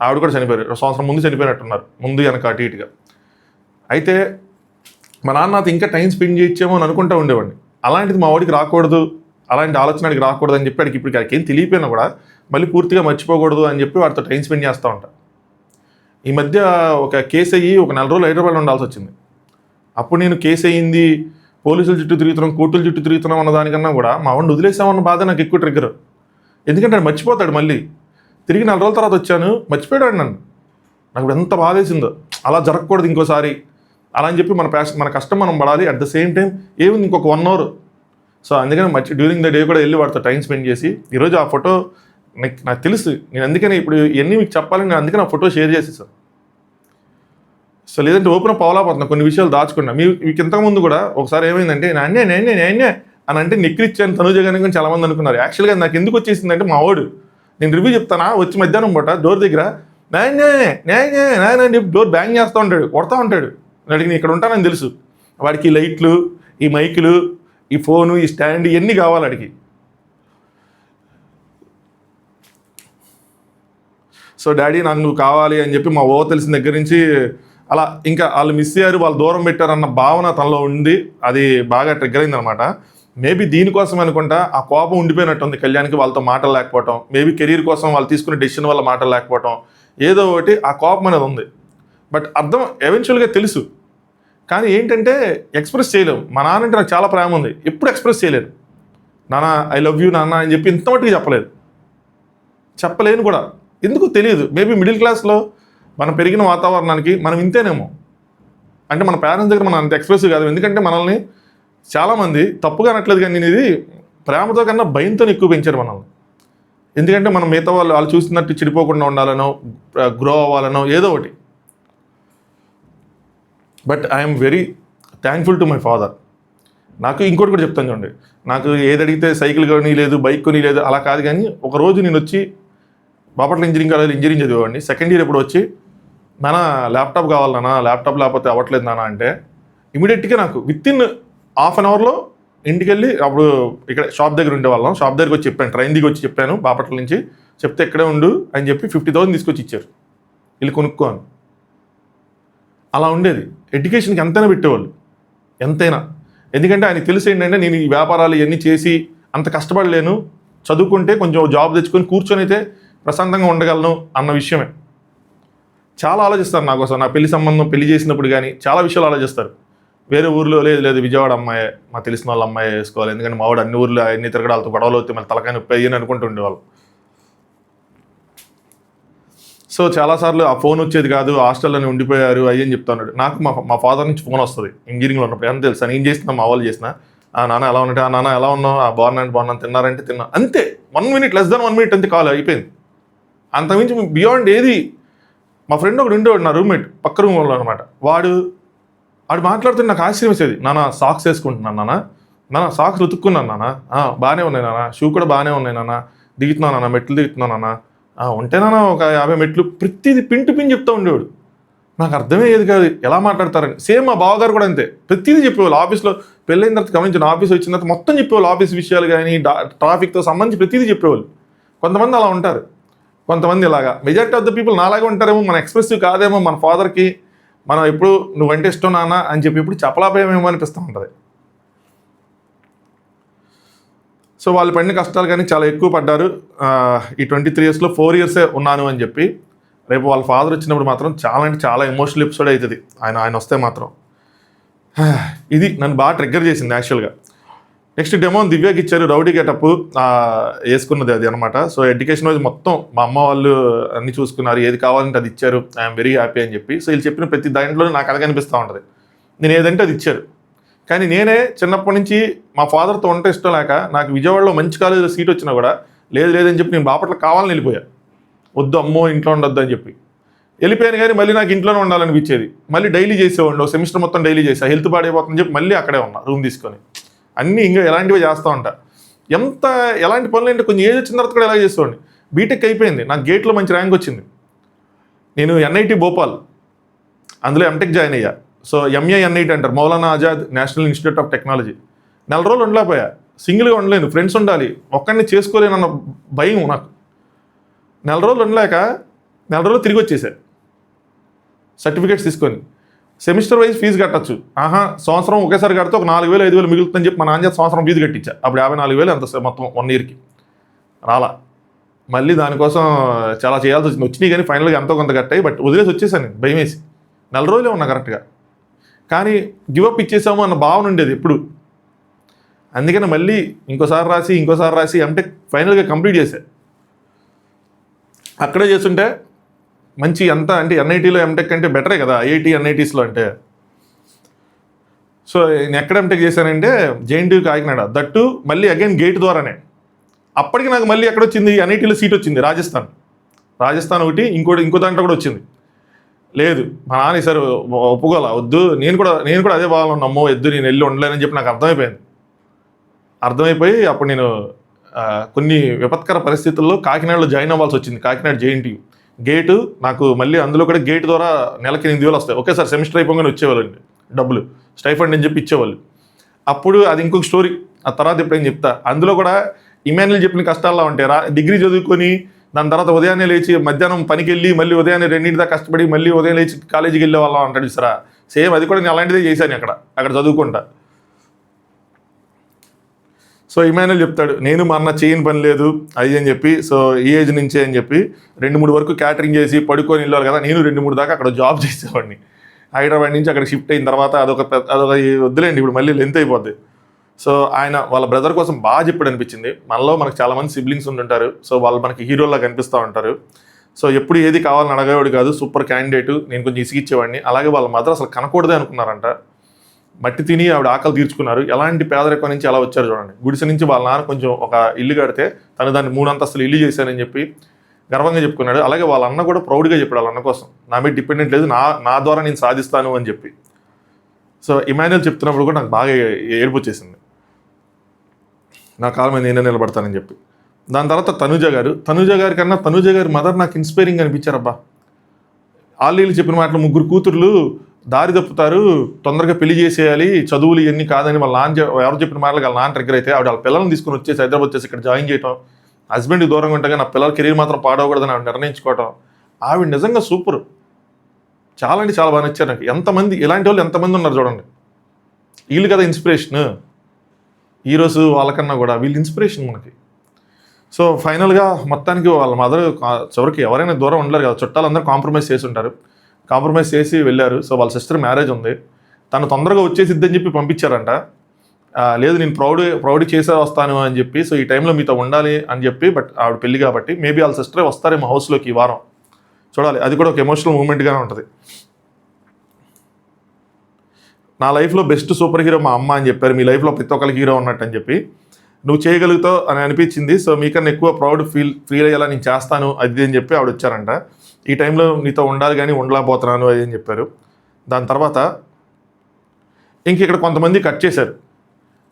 ఆవిడ కూడా చనిపోయారు, సంవత్సరం ముందు చనిపోయినట్టున్నారు, ముందు వెనక అటు ఇటుగా. అయితే మా నాన్న నాతో ఇంకా టైం స్పెండ్ చేయొచ్చేమో అని అనుకుంటూ ఉండేవాడిని. అలాంటిది మా వాడికి రాకూడదు, అలాంటి ఆలోచన వాడికి రాకూడదు అని చెప్పి, వాడికి ఇప్పుడు ఏం తెలియపోయినా కూడా మళ్ళీ పూర్తిగా మర్చిపోకూడదు అని చెప్పి వాడితో టైం స్పెండ్ చేస్తూ ఉంటా. ఈ మధ్య ఒక కేసు అయ్యి ఒక 4 రోజులు హైదరాబాద్లో ఉండాల్సి వచ్చింది. అప్పుడు నేను కేసు అయ్యింది, పోలీసుల చుట్టూ తిరుగుతున్నాం, కోర్టుల చుట్టూ తిరుగుతున్నాం అన్న దానికన్నా కూడా మా వాడిని వదిలేసామన్న బాధ నాకు ఎక్కువ ట్రిగ్గర్. ఎందుకంటే వాడు మర్చిపోతాడు. మళ్ళీ తిరిగి 4 రోజుల తర్వాత వచ్చాను, మర్చిపోయాడు నన్ను. నాకు ఎంత బాధ వేసిందో, అలా జరగకూడదు ఇంకోసారి అలా అని చెప్పి మన కష్టం మనం పడాలి. అట్ ద సేమ్ టైం ఏముంది, ఇంకొక 1 hour. సో అందుకని డ్యూరింగ్ ద డే కూడా వెళ్ళి వాడితో టైం స్పెండ్ చేసి, ఈరోజు ఆ ఫోటో నాకు తెలుసు, నేను అందుకని ఇప్పుడు ఇవన్నీ మీకు చెప్పాలని నేను అందుకని ఆ ఫోటో షేర్ చేసేసాను. సో లేదంటే ఓపెన్ అప్ అవ్వలేకపోతున్నా, కొన్ని విషయాలు దాచుకున్నా. మీకు ఇంతకుముందు కూడా ఒకసారి ఏమైందంటే, నేనే అని అంటే నెక్కిరిచ్చాను తనుజ గాని చాలామంది అనుకున్నారు. యాక్చువల్గా నాకు ఎందుకు వచ్చేసిందంటే, మా వాడు, నేను రివ్యూ చెప్తానా, వచ్చి మధ్యాహ్నం పూట డోర్ దగ్గర నేనే అని చెప్పి డోర్ బ్యాంగ్ చేస్తూ ఉంటాడు, కొడతా ఉంటాడు. అడిగి నేను ఇక్కడ ఉంటానని తెలుసు, వాడికి ఈ లైట్లు, ఈ మైకులు, ఈ ఫోను, ఈ స్టాండ్, ఇవన్నీ కావాలి వాడికి. సో డాడీ నాకు నువ్వు కావాలి అని చెప్పి మా ఓ తెలిసిన దగ్గర నుంచి అలా ఇంకా వాళ్ళు మిస్ అయ్యారు, వాళ్ళు దూరం పెట్టారన్న భావన తనలో ఉంది. అది బాగా ట్రిగ్గర్ అయిందనమాట. మేబీ దీనికోసం అనుకుంటా ఆ కోపం ఉండిపోయినట్టుంది కళ్యాణ్కి, వాళ్ళతో మాటలు లేకపోవటం, మేబీ కెరీర్ కోసం వాళ్ళు తీసుకునే డెసిషన్ వల్ల మాటలు లేకపోవటం, ఏదో ఒకటి ఆ కోపం అనేది ఉంది. బట్ అర్థం ఎవెన్చువల్గా తెలుసు, కానీ ఏంటంటే ఎక్స్ప్రెస్ చేయలేము. మా నాన్న అంటే నాకు చాలా ప్రేమ ఉంది, ఎప్పుడు ఎక్స్ప్రెస్ చేయలేను. నాన్న ఐ లవ్ యూ నాన్న అని చెప్పి ఇంత మట్టుకు చెప్పలేను కూడా, ఎందుకు తెలియదు. మేబీ మిడిల్ క్లాస్లో మనం పెరిగిన వాతావరణానికి మనం ఇంతేనేమో. అంటే మన పేరెంట్స్ దగ్గర మనం అంత ఎక్స్ప్రెసివ్ కాదు, ఎందుకంటే మనల్ని చాలామంది తప్పుగా అనట్లేదు, కానీ నేను ఇది ప్రేమతో కన్నా భయంతో ఎక్కువ పెంచారు మనల్ని. ఎందుకంటే మనం మిగతా వాళ్ళు చూస్తున్నట్టు చెడిపోకుండా ఉండాలనో, గ్రో అవ్వాలనో, ఏదో ఒకటి. But I'm very thankful to my father. నాకు ఇంకోటి కూడా చెప్తాను చూడండి, నాకు ఏది అడిగితే సైకిల్ కొని లేదు, బైక్ కొని లేదు, అలా కాదు. కానీ ఒకరోజు నేను వచ్చి బాపట్ల ఇంజనీరింగ్ కాలేజ్ ఇంజనీరింగ్ చదివేవాడిని, సెకండ్ ఇయర్ ఎప్పుడు వచ్చి, నాన్న ల్యాప్టాప్ కావాలి నాన్న, ల్యాప్టాప్ లేకపోతే అవ్వట్లేదు నాన్న అంటే, ఇమీడియట్గా నాకు వితిన్ ½ an hourలో ఇంటికి వెళ్ళి, అప్పుడు ఇక్కడ షాప్ దగ్గర ఉండేవాళ్ళం, షాప్ దగ్గరికి వచ్చి చెప్పాను, ట్రైన్ దిగి వచ్చి చెప్పాను బాపట్ల నుంచి, చెప్తే ఇక్కడే ఉండు అని చెప్పి 50,000 తీసుకొచ్చి ఇచ్చారు, వెళ్ళి కొనుక్కోను. అలా ఉండేది. ఎడ్యుకేషన్కి ఎంతైనా పెట్టేవాళ్ళు, ఎంతైనా. ఎందుకంటే ఆయనకి తెలిసి ఏంటంటే, నేను ఈ వ్యాపారాలు ఇవన్నీ చేసి అంత కష్టపడలేను, చదువుకుంటే కొంచెం జాబ్ తెచ్చుకొని కూర్చొని అయితే ప్రశాంతంగా ఉండగలను అన్న విషయమే. చాలా ఆలోచిస్తారు నా కోసం, నా పెళ్లి సంబంధం పెళ్లి చేసినప్పుడు కానీ చాలా విషయాలు ఆలోచిస్తారు. వేరే ఊర్లో లేదు విజయవాడ అమ్మాయి, మా తెలిసిన వాళ్ళ అమ్మాయి వేసుకోవాలి, ఎందుకంటే మా వాడు అన్ని ఊర్లో అన్ని తిరగడాలతో గొడవలు అవుతాయి, మళ్ళీ తలకాయ నొప్పి అయ్యని అనుకుంటూ ఉండేవాళ్ళు. సో చాలాసార్లు ఆ ఫోన్ వచ్చేది కాదు, హాస్టల్లోనే ఉండిపోయారు అయ్యని చెప్తా ఉన్నాడు. నాకు మా ఫాదర్ నుంచి ఫోన్ వస్తుంది ఇంజనీరింగ్లో ఉన్నప్పుడు, ఎంత తెలుసా నేను చేసిన, మా వాళ్ళు చేసిన, నాన్న ఎలా ఉన్నట్టు, నాన్న ఎలా ఉన్నావు, బాగున్నాను, తిన్నారంటే తిన్నా, అంతే. 1 minute, less than 1 minute అంతే, కాల్ అయిపోయింది. అంతకుమించి బియాండ్ ఏది. మా ఫ్రెండ్ ఒకడు ఉండేవాడు, నా రూమ్మేట్, పక్క రూమ్ వాళ్ళు అనమాట. వాడు మాట్లాడుతుంటే నాకు ఆశ్చర్యం వేసేది. నాన్న సాక్స్ వేసుకుంటున్నాను నాన్న సాక్స్ ఉతుక్కున్నాను నాన్న, బాగానే ఉన్నాయి నాన్న, షూ కూడా బాగానే ఉన్నాయి నాన్న, దిగుతున్నాను నాన్న, మెట్లు దిగుతున్నాను నాన్న, ఉంటేనా ఒక 50 మెట్లు, ప్రతిదీ పిన్ టు పిన్ చెప్తూ ఉండేవాడు. నాకు అర్థమయ్యేది కాదు ఎలా మాట్లాడతారని. సేమ్ మా బావగారు కూడా అంతే, ప్రతిదీ చెప్పేవాళ్ళు. ఆఫీస్లో పెళ్ళైన తర్వాత గమనించిన, ఆఫీస్ వచ్చిన తర్వాత మొత్తం చెప్పేవాళ్ళు, ఆఫీస్ విషయాలు కానీ ట్రాఫిక్తో సంబంధించి ప్రతిదీ చెప్పేవాళ్ళు. కొంతమంది అలా ఉంటారు, కొంతమంది ఇలాగా. మెజారిటీ ఆఫ్ ద పీపుల్ నాలాగా ఉంటారేమో, మన ఎక్స్ప్రెసివ్ కాదేమో. మన ఫాదర్కి మనం ఎప్పుడు నువ్వంటే ఇష్టం నాన్న అని చెప్పి ఇప్పుడు చెప్పలేకపోయామేమో అనిపిస్తూ ఉంటుంది. సో వాళ్ళు పడిన కష్టాలు కానీ చాలా ఎక్కువ పడ్డారు. ఈ 23 ఇయర్స్లో 4 ఇయర్సే ఉన్నాను అని చెప్పి. రేపు వాళ్ళ ఫాదర్ వచ్చినప్పుడు మాత్రం చాలా అంటే చాలా ఎమోషనల్ ఎపిసోడ్ అవుతుంది ఆయన వస్తే మాత్రం. ఇది నన్ను బాగా ట్రిగ్గర్ చేసింది యాక్చువల్గా. నెక్స్ట్ డెమో దివ్యాకి ఇచ్చారు, రౌడీ గెటప్ వేసుకున్నది అది అనమాట. సో ఎడ్యుకేషన్ వైజ్ మొత్తం మా అమ్మ వాళ్ళు అన్ని చూసుకున్నారు, ఏది కావాలంటే అది ఇచ్చారు, ఐఎమ్ వెరీ హ్యాపీ అని చెప్పి. సో వీళ్ళు చెప్పిన ప్రతి దాంట్లో నాకు అది కనిపిస్తూ ఉంటుంది, నేను ఏదంటే అది ఇచ్చారు. కానీ నేనే చిన్నప్పటి నుంచి మా ఫాదర్తో ఉంటే ఇష్టం లేక నాకు విజయవాడలో మంచి కాలేజీలో సీట్ వచ్చినా కూడా లేదని చెప్పి నేను బాపట్ల కావాలని వెళ్ళిపోయా. వద్దు అమ్మో ఇంట్లో ఉండొద్దు అని చెప్పి వెళ్ళిపోయాను. కానీ మళ్ళీ నాకు ఇంట్లోనే ఉండాలనిపించేది. మళ్ళీ డైలీ చేసేవాడిని, ఒక సెమిస్టర్ మొత్తం డైలీ చేసా. హెల్త్ పాడైపోతుందని చెప్పి మళ్ళీ అక్కడే ఉన్నా రూమ్ తీసుకొని. అన్నీ ఇంకా ఎలాంటివి చేస్తూ ఉంటా. ఎలాంటి పనులు అంటే కొంచెం ఏజ్ వచ్చిన తర్వాత కూడా ఎలా చేసేవాడిని. బీటెక్ అయిపోయింది, నాకు గేట్లో మంచి ర్యాంక్ వచ్చింది. నేను ఎన్ఐటి భోపాల్ అందులో ఎంటెక్ జాయిన్ అయ్యా. సో ఎంఏ ఎన్ఐటి అంటారు, Maulana Azad national institute of technology. 4 రోజులు ఉండలేకపోయా, సింగిల్గా ఉండలేను, ఫ్రెండ్స్ ఉండాలి, ఒక్కడిని చేసుకోలేనన్న భయం నాకు. 4 రోజులు ఉండలేక 4 రోజులు తిరిగి వచ్చేసా సర్టిఫికేట్స్ తీసుకొని. సెమిస్టర్ వైజ్ ఫీజు కట్టచ్చు, సంవత్సరం ఒకేసారి కడితే ఒక 4,000 5,000 మిగులుతుందని చెప్పి మా నాన్న సంవత్సరం ఫీజు కట్టించా. అప్పుడు 54,000 అంత మొత్తం 1 ఇయర్కి రాలా. మళ్ళీ దానికోసం చాలా చేయాల్సి వచ్చింది. వచ్చినాయి కానీ ఫైనల్గా ఎంతో కొంత కట్టాయి. బట్ వదిలేసి వచ్చేసాను భయం వేసి. 4 రోజులే ఉన్నా కరెక్ట్గా. కానీ గివప్ ఇచ్చేసాము అన్న భావన ఉండేది ఎప్పుడు. అందుకని మళ్ళీ ఇంకోసారి రాసి ఎంటెక్ ఫైనల్గా కంప్లీట్ చేశా. అక్కడే చేస్తుంటే మంచి అంతా అంటే ఎన్ఐటీలో ఎంటెక్ అంటే బెటరే కదా ఐఐటి ఎన్ఐటీస్లో అంటే. సో నేను ఎక్కడ ఎంటెక్ చేశానంటే జేఎన్టీయూ కాకినాడ, దట్టు మళ్ళీ అగైన్ గేట్ ద్వారానే. అప్పటికి నాకు మళ్ళీ ఎక్కడ వచ్చింది, ఎన్ఐటీలో సీట్ వచ్చింది, రాజస్థాన్ ఒకటి, ఇంకో దాంట్లో కూడా వచ్చింది. లేదు మా నాన్న సార్ ఒప్పుకోవాలా, వద్దు, నేను కూడా అదే భావన నమ్మో వద్దు, నేను వెళ్ళి ఉండలేనని చెప్పి నాకు అర్థమైపోయి అప్పుడు నేను కొన్ని విపత్కర పరిస్థితుల్లో కాకినాడలో జాయిన్ అవ్వాల్సి వచ్చింది. కాకినాడ జేఎన్టీయూ గేటు నాకు మళ్ళీ అందులో కూడా గేట్ ద్వారా నెలకి 8,000 వస్తాయి. ఒకేసారి సెమిస్టర్ అయిపోగానే వచ్చేవాళ్ళండి డబ్బులు, స్టైఫండ్ అని చెప్పి ఇచ్చేవాళ్ళు. అప్పుడు అది ఇంకొక స్టోరీ, ఆ తర్వాత ఎప్పుడైనా చెప్తా. అందులో కూడా ఇమాన్యుల్ చెప్పిన కష్టాల్లో ఉంటాయి. డిగ్రీ చదువుకొని దాని తర్వాత ఉదయాన్నే లేచి మధ్యాహ్నం పనికి వెళ్ళి మళ్ళీ ఉదయాన్నే 2 దాకా కష్టపడి మళ్ళీ ఉదయం లేచి కాలేజీకి వెళ్ళే వాళ్ళం అంటాడు సరా. సేమ్ అది కూడా నేను అలాంటిదే చేశాను అక్కడ చదువుకుంటా. సో ఇమాన్యుల్ చెప్తాడు, నేను మా అన్న చేయని పని లేదు అది అని చెప్పి. సో ఈ ఏజ్ నుంచే అని చెప్పి 2-3 వరకు క్యాటరింగ్ చేసి పడుకొని వెళ్ళాలి కదా. నేను 2-3 దాకా అక్కడ జాబ్ చేసేవాడిని. హైదరాబాద్ నుంచి అక్కడ షిఫ్ట్ అయిన తర్వాత అదొక వద్దులేండి, ఇప్పుడు మళ్ళీ లెంత్ అయిపోద్ది. సో ఆయన వాళ్ళ బ్రదర్ కోసం బాగా చెప్పాడు అనిపించింది. మనకు చాలామంది సిబ్లింగ్స్ ఉంటుంటారు. సో వాళ్ళు మనకి హీరోలా కనిపిస్తూ ఉంటారు. సో ఎప్పుడు ఏది కావాలని అడగేవాడు కాదు, సూపర్ క్యాండిడేట్. నేను కొంచెం ఇసిగిచ్చేవాడిని. అలాగే వాళ్ళ మదర్ అసలు కనకూడదే అనుకున్నారంట. మట్టి తిని ఆవిడ ఆకలి తీర్చుకున్నారు. ఎలాంటి పేదరికం నుంచి అలా వచ్చారు చూడండి. గుడిసె నుంచి వాళ్ళ నాన్న కొంచెం ఒక ఇల్లు కడితే తను దాన్ని 3 అంతస్తులు ఇల్లు చేశానని చెప్పి గర్వంగా చెప్పుకున్నాడు. అలాగే వాళ్ళ అన్న కూడా ప్రౌడ్గా చెప్పాడు వాళ్ళ అన్న కోసం, నా మీద డిపెండెంట్ లేదు, నా ద్వారా నేను సాధిస్తాను అని చెప్పి. సో ఇమాన్యుల్ చెప్తున్నప్పుడు కూడా నాకు బాగా ఏడుపు వచ్చేసింది, నా కాలం మీద నేనే నిలబడతానని చెప్పి. దాని తర్వాత తనుజ గారి కన్నా తనుజ గారి మదర్ నాకు ఇన్స్పైరింగ్ అనిపించారబ్బా. ఆల్లీలు చెప్పిన మాటలు, 3 కూతుర్లు దారి తప్పుతారు, తొందరగా పెళ్లి చేసేయాలి, చదువులు ఇవన్నీ కాదని వాళ్ళ నాన్న ఎవరు చెప్పిన మాటలు వాళ్ళ నాన్న ట్రిగ్గర్ అయితే వాళ్ళ పిల్లల్ని తీసుకుని వచ్చేసి హైదరాబాద్ వచ్చేసి ఇక్కడ జాయిన్ చేయటం, హస్బెండ్కి దూరంగా ఉంటాగా నా పిల్లల కెరీర్ మాత్రం పాడవకూడదని ఆవిడ నిర్ణయించుకోవటం. ఆవిడ నిజంగా సూపర్, చాలా అంటే చాలా బాగా నచ్చారు నాకు. ఎంతమంది ఇలాంటి వాళ్ళు ఎంతమంది ఉన్నారు చూడండి. వీళ్ళు కదా ఇన్స్పిరేషన్. ఈరోజు వాళ్ళకన్నా కూడా వీళ్ళు ఇన్స్పిరేషన్ మనకి. సో ఫైనల్గా మొత్తానికి వాళ్ళ మదర్ చివరికి ఎవరైనా దూరం ఉండలేరు కదా, చుట్టాలందరూ కాంప్రమైజ్ చేసి ఉంటారు. కాంప్రమైజ్ చేసి వెళ్ళారు. సో వాళ్ళ సిస్టర్ మ్యారేజ్ ఉంది, తను తొందరగా వచ్చేసిద్దని చెప్పి పంపించారంట. లేదు నేను ప్రౌడ్ చేసే వస్తాను అని చెప్పి. సో ఈ టైంలో మీతో ఉండాలి అని చెప్పి. బట్ ఆవిడ పెళ్లి కాబట్టి మేబీ వాళ్ళ సిస్టరే వస్తారేమో హౌస్లోకి ఈ వారం, చూడాలి. అది కూడా ఒక ఎమోషనల్ మూమెంట్గానే ఉంటుంది. నా లైఫ్లో బెస్ట్ సూపర్ హీరో మా అమ్మ అని చెప్పారు. మీ లైఫ్లో ప్రతి ఒక్కరికి హీరో ఉన్నట్టు అని చెప్పి. నువ్వు చేయగలుగుతావు అని అనిపించింది. సో మీకన్నా ఎక్కువ ప్రౌడ్ ఫీల్ అయ్యేలా నేను చేస్తాను అది అని చెప్పి ఆవిడ వచ్చారంట. ఈ టైంలో నీతో ఉండాలి కానీ ఉండలేకపోతున్నాను అది అని చెప్పారు. దాని తర్వాత ఇక్కడ కొంతమంది కట్ చేశారు.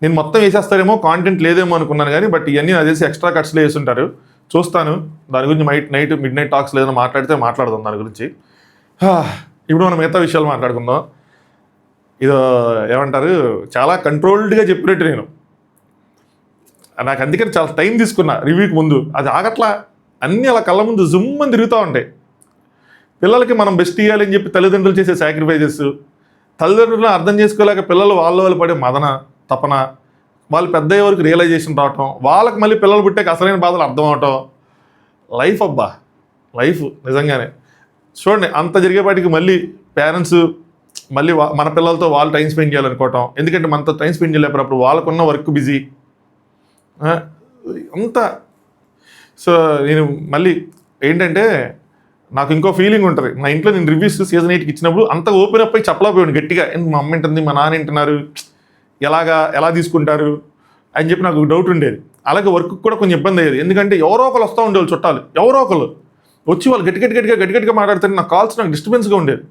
నేను మొత్తం వేసేస్తారేమో, కాంటెంట్ లేదేమో అనుకున్నాను కానీ బట్ ఇవన్నీ నాకు తెలిసి ఎక్స్ట్రా కట్స్లో వేస్తుంటారు. చూస్తాను దాని గురించి మిడ్ నైట్ టాక్స్ లేదని మాట్లాడదాం దాని గురించి. ఇప్పుడు మనం మిగతా విషయాలు మాట్లాడుకుందాం. ఇది ఏమంటారు, చాలా కంట్రోల్డ్గా చెప్పినట్టు నాకు అందుకని చాలా టైం తీసుకున్నా రివ్యూకి ముందు. అది ఆగట్లా, అన్నీ అలా కళ్ళ ముందు జుమ్ అని తిరుగుతూ ఉంటాయి. పిల్లలకి మనం బెస్ట్ ఇవ్వాలని చెప్పి తల్లిదండ్రులు చేసే సాక్రిఫైజెస్, తల్లిదండ్రులను అర్థం చేసుకోలేక పిల్లలు వాళ్ళు పడే మదన తపన, వాళ్ళు పెద్ద అయ్యే వరకు రియలైజేషన్ రావటం, వాళ్ళకి మళ్ళీ పిల్లలు పుట్టాక అసలైన బాధలు అర్థం అవటం. లైఫ్ అబ్బా, లైఫ్ నిజంగానే. చూడండి, అంత జరిగేపాటికి మళ్ళీ పేరెంట్స్ మళ్ళీ మన పిల్లలతో వాళ్ళు టైం స్పెండ్ చేయాలనుకోవటం, ఎందుకంటే మనతో టైం స్పెండ్ చేయలేకపోయినప్పుడు వాళ్ళకున్న వర్క్ బిజీ అంతా. సో నేను మళ్ళీ ఏంటంటే నాకు ఇంకో ఫీలింగ్ ఉంటుంది, మా ఇంట్లో నేను రివ్యూస్ సీజన్ 8కి ఇచ్చినప్పుడు అంత ఓపెన్ అప్ అయి చెప్పలేకపోయాను గట్టిగా, మా అమ్మ వింటుంది, మా నాన్న వింటున్నారు, ఎలా తీసుకుంటారు అని చెప్పి నాకు డౌట్ ఉండేది. అలాగే వర్క్ కూడా కొంచెం ఇబ్బంది అయ్యేది, ఎందుకంటే ఎవరో ఒకరు వస్తూ ఉండేవాళ్ళు చుట్టాలు, ఎవరో ఒకరు వచ్చి వాళ్ళు గట్టిగట్టిగా మాట్లాడుతుంటే నాకు కాల్స్ నాకు డిస్టర్బెన్స్గా ఉండేది.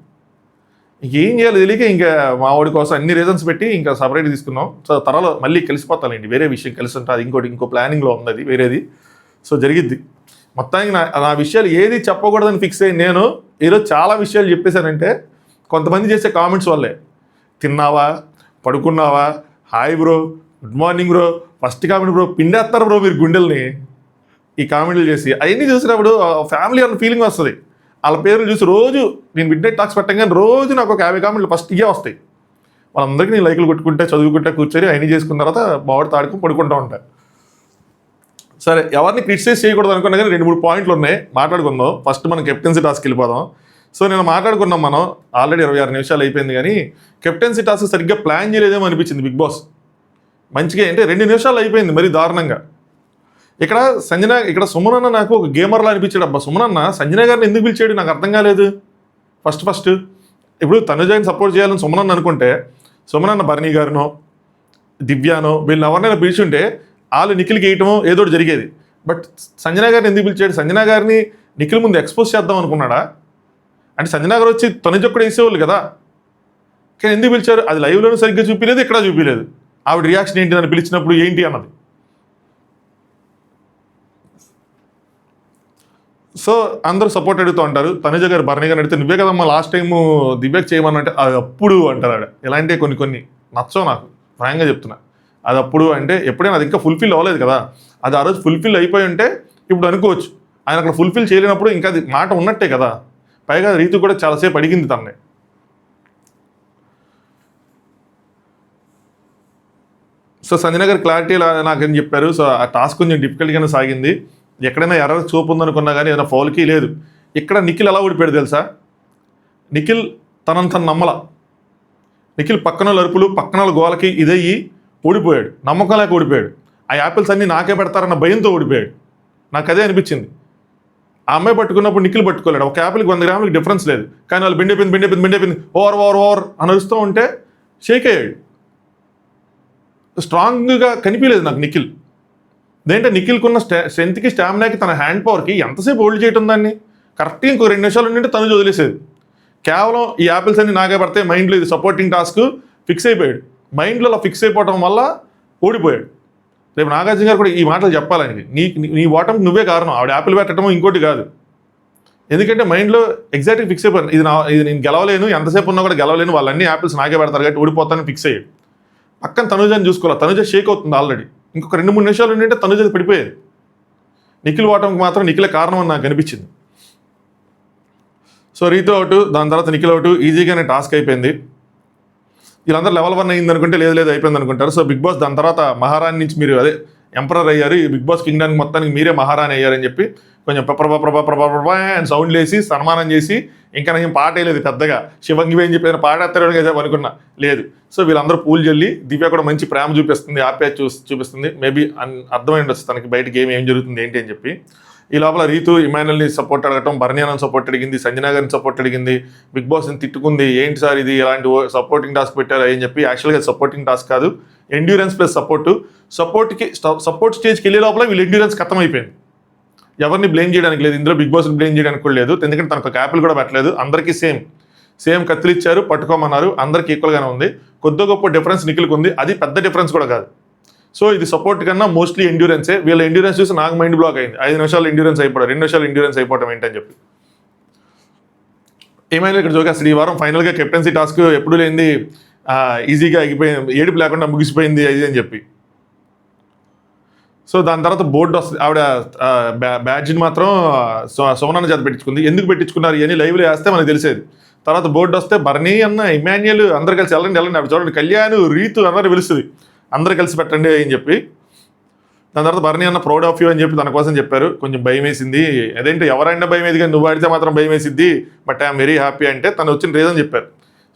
ఇంకేం చేయాలి తెలియక ఇంకా మా వాడి కోసం అన్ని రీజన్స్ పెట్టి ఇంకా సపరేట్ తీసుకున్నాం. సో త్వరలో మళ్ళీ కలిసిపోతానండి, వేరే విషయం కలిసి ఉంటుంది, ఇంకో ప్లానింగ్లో ఉంది అది వేరేది. సో జరిగిద్ది. మొత్తానికి నా విషయాలు ఏది చెప్పకూడదని ఫిక్స్ అయ్యి నేను ఈరోజు చాలా విషయాలు చెప్పేశానంటే కొంతమంది చేసే కామెంట్స్ వల్లే. తిన్నావా, పడుకున్నావా, hi bro, good morning bro, first comment bro, పిండేస్తారు బ్రో మీరు గుండెల్ని ఈ కామెంట్లు చేసి. అవన్నీ చూసినప్పుడు ఫ్యామిలీ అన్న ఫీలింగ్ వస్తుంది. వాళ్ళ పేర్లు చూసి రోజు నేను మిడ్ నైట్ టాక్స్ పెట్టాను, కానీ రోజు నాకు ఒక 50 కామెంట్లు ఫస్ట్ ఇవే వస్తాయి. వాళ్ళందరికీ నేను లైకులు కొట్టుకుంటే, చదువుకుంటే, కూర్చొని అవన్నీ చేసుకున్న తర్వాత బాగుడితో ఆడుకుని పడుకుంటూ ఉంటాను. సరే, ఎవరిని క్రిటిసైజ్ చేయకూడదు అనుకున్నా కానీ 2-3 పాయింట్లు ఉన్నాయి, మాట్లాడుకుందాం. ఫస్ట్ మనం కెప్టెన్సీ టాస్క్ వెళ్ళిపోదాం. సో నేను మాట్లాడుకున్నాం, మనం ఆల్రెడీ 26 నిమిషాలు అయిపోయింది, కానీ కెప్టెన్సీ టాస్క్ సరిగ్గా ప్లాన్ చేయలేదేమో అనిపించింది బిగ్ బాస్. మంచిగా అంటే 2 నిమిషాలు అయిపోయింది మరీ దారుణంగా. ఇక్కడ సుమనన్న నాకు ఒక గేమర్లా అనిపించాడు. అబ్బా, సుమనన్న సంజన గారిని ఎందుకు పిలిచాడు నాకు అర్థం కాలేదు. ఫస్ట్ ఇప్పుడు తనుజాని సపోర్ట్ చేయాలని సుమనన్న అనుకుంటే, సుమనన్న బర్నీ గారినో దివ్యానో వీళ్ళని ఎవరినైనా పిలిచుంటే వాళ్ళు నిఖిల్కి వేయటమో ఏదో జరిగేది. బట్ సంజన గారిని ఎందుకు పిలిచాడు? సంజన గారిని నిఖిల్ ముందు ఎక్స్పోజ్ చేద్దాం అనుకున్నాడా? అంటే సంజన గారు వచ్చి తనుజ కూడా వేసేవాళ్ళు కదా, కానీ ఎందుకు పిలిచారు? అది లైవ్లోనూ సరిగ్గా చూపించలేదు, ఇక్కడ చూపించలేదు. ఆవిడ రియాక్షన్ ఏంటి నన్ను పిలిచినప్పుడు ఏంటి అన్నది. సో అందరూ సపోర్ట్ అడుగుతూ ఉంటారు. తనుజ గారు బర్నీ గారు అడిగితే నువ్వే కదమ్మా లాస్ట్ టైం దివ్యకు చేయమని అంటే అది అప్పుడు అంటారు ఆవిడ. ఇలాంటి కొన్ని నచ్చవు నాకు, ఫ్రాంక్గా చెప్తున్నా. అది అప్పుడు అంటే ఎప్పుడైనా అది ఇంకా ఫుల్ఫిల్ అవ్వలేదు కదా, అది ఆ రోజు ఫుల్ఫిల్ అయిపోయి ఉంటే ఇప్పుడు అనుకోవచ్చు. ఆయన అక్కడ ఫుల్ఫిల్ చేయలేనప్పుడు ఇంకా అది మాట ఉన్నట్టే కదా. పైగా రీతు కూడా చాలాసేపు అడిగింది తనని. సో సంజన గారు క్లారిటీ నాకేం చెప్పారు. సో ఆ టాస్క్ కొంచెం డిఫికల్ట్గానే సాగింది. ఎక్కడైనా ఎర్రర్ చూపు ఉందనుకున్నా కానీ ఏదైనా ఫౌల్కి లేదు. ఇక్కడ నిఖిల్ ఎలా ఓడిపోయాడు తెలుసా? నిఖిల్ తనంత నమ్మల. నిఖిల్ పక్కన అరుపులు, పక్కన గోలకి ఇదయ్యి ఓడిపోయాడు, నమ్మకం లేక ఓడిపోయాడు. ఆ యాపిల్స్ అన్నీ నాకే పెడతారన్న భయంతో ఓడిపోయాడు. నాకు అదే అనిపించింది. ఆ అమ్మాయి పట్టుకున్నప్పుడు నిఖిల్ పట్టుకోలేడు. ఒక యాపిల్కి 100 గ్రాములకి డిఫరెన్స్ లేదు, కానీ వాళ్ళు బిండైపోయింది ఓవర్ అని అరుస్తూ ఉంటే షేక్ అయ్యాడు. స్ట్రాంగ్గా కనిపించలేదు నాకు నిఖిల్. దేంటే నిఖిల్కున్న స్ట్రెంత్కి, స్టామినాకి, తన హ్యాండ్ పవర్కి ఎంతసేపు హోల్డ్ చేయటం దాన్ని కరెక్ట్గా ఇంకో 2 నిమిషాలు ఉండింటే తను వదిలేసేది. కేవలం ఈ యాపిల్స్ అన్ని నాకే పడితే మైండ్లో ఇది సపోర్టింగ్ టాస్క్ ఫిక్స్ అయిపోయాడు. మైండ్లో అలా ఫిక్స్ అయిపోవటం వల్ల ఓడిపోయాడు. రేపు నాగార్జున గారు కూడా ఈ మాటలు చెప్పాలని, నీ ఓటమికి నువ్వే కారణం, ఆవిడ యాపిల్ పెట్టడమో ఇంకోటి కాదు. ఎందుకంటే మైండ్లో ఎగ్జాక్ట్గా ఫిక్స్ అయిపోయాను, ఇది నేను గెలవలేను, ఎంతసేపు ఉన్నా కూడా గెలవలేను, వాళ్ళన్నీ యాపిల్స్ నాకే పెడతారు కాబట్టి ఓడిపోతానని ఫిక్స్ అయ్యాడు. పక్కన తనుజని చూసుకోవాలి, తనుజ షేక్ అవుతుంది ఆల్రెడీ. ఇంకొక 2-3 నిమిషాలు ఉండింటే తనుజ పడిపోయేది. నిఖిల్ ఓటమికి మాత్రం నిఖిలే కారణం అని నాకు అనిపించింది. సో రీతు అవుట్, దాని తర్వాత నిఖిల్ అవుట్, ఈజీగానే టాస్క్ అయిపోయింది. వీళ్ళందరూ లెవెల్ 1 అయింది అనుకుంటే లేదు అయిపోయింది అనుకుంటారు. సో బిగ్ బాస్ దాని తర్వాత మహారాణి నుంచి మీరు ఎంపరర్ అయ్యారు, ఈ బిగ్ బాస్ కింగ్డమ్కి మొత్తానికి మీరే మహారాణి అయ్యారని చెప్పి కొంచెం ప్రభా అని సౌండ్లు వేసి సన్మానం చేసి, ఇంకా నేను పాట వేయలేదు పెద్దగా, శివంగి అని చెప్పి పాట ఎత్తారు అనుకున్నా, లేదు. సో వీళ్ళందరూ పూలు చల్లి, దివ్య కూడా మంచి ప్రేమ చూపిస్తుంది, ఆప్యాయత చూపిస్తుంది. మేబీ అర్థమై ఉండొచ్చు తనకి బయట గేమ్ ఏం జరుగుతుంది ఏంటి అని చెప్పి. ఈ లోపల రీతు ఇమానుయల్ని సపోర్ట్ అడగటం, బర్నియాని సపోర్ట్ అడిగింది, సంజన గారిని సపోర్ట్ అడిగింది, బిగ్ బాస్ని తిట్టుకుంది. ఏంటి సార్ ఇది ఇలాంటి సపోర్టింగ్ టాస్క్ పెట్టారు అని చెప్పి. యాక్చువల్గా సపోర్టింగ్ టాస్క్ కాదు, ఎండ్యూరెన్స్ ప్లస్ సపోర్ట్ స్టేజ్కి వెళ్ళే లోపల వీళ్ళు ఎండ్యూరెన్స్ ఖతం అయిపోయింది. ఎవరిని బ్లేమ్ చేయడానికి లేదు ఇందులో, బిగ్ బాస్ని బ్లేమ్ చేయడానికి కూడా లేదు, ఎందుకంటే తనకు ఒక యాపిల్ కూడా పెట్టలేదు. అందరికీ సేమ్ కత్తులు ఇచ్చారు, పట్టుకోమన్నారు, అందరికీ ఈక్వల్గానే ఉంది. కొద్ది గొప్ప డిఫరెన్స్ నిఖిల్కి ఉంది, అది పెద్ద డిఫరెన్స్ కూడా కాదు. సో ఇది సపోర్ట్ కన్నా మోస్ట్లీ ఎండ్యూరెన్సే. వీళ్ళ ఎండ్యూరెన్స్ చూసి నాకు మైండ్ బ్లాక్ అయింది. 5 నిమిషాలు ఎండ్యూరెన్స్ అయిపోవడం, 2 నిమిషాలు ఎండ్యూరెన్స్ అయిపోవడం ఏంటని చెప్పి. ఏమైనా ఇక్కడ చూక అసలు ఈ వారం ఫైనల్గా కెప్టెన్సీ టాస్క్ ఎప్పుడు లేనిది ఈజీగా ఆగిపోయింది, ఏడుపు లేకుండా ముగిసిపోయింది అది అని చెప్పి. సో దాని తర్వాత బోర్డు వస్తుంది, ఆవిడ బ్యాడ్జ్ని మాత్రం సోమనాన్న చేత పెట్టించుకుంది. ఎందుకు పెట్టించుకున్నారు అని లైవ్లో వేస్తే మనకు తెలిసేది. తర్వాత బోర్డు వస్తే బర్నీ అన్న, ఇమాన్యుయల్ అందరు కలిసి వెళ్ళండి ఆవిడ చూడండి, కళ్యాణ్, రీతు అందరూ పిలుస్తుంది. అందరూ కలిసి పెట్టండి అని చెప్పి. దాని తర్వాత భరణి అన్న ప్రౌడ్ ఆఫ్ యూ అని చెప్పి తన కోసం చెప్పారు. కొంచెం భయం వేసింది, అదేంటి ఎవరైనా భయం వేది కానీ నువ్వు ఆడితే మాత్రం భయం వేసిద్ది, బట్ ఐఎమ్ వెరీ హ్యాపీ అంటే తను వచ్చిన రీజన్ చెప్పారు.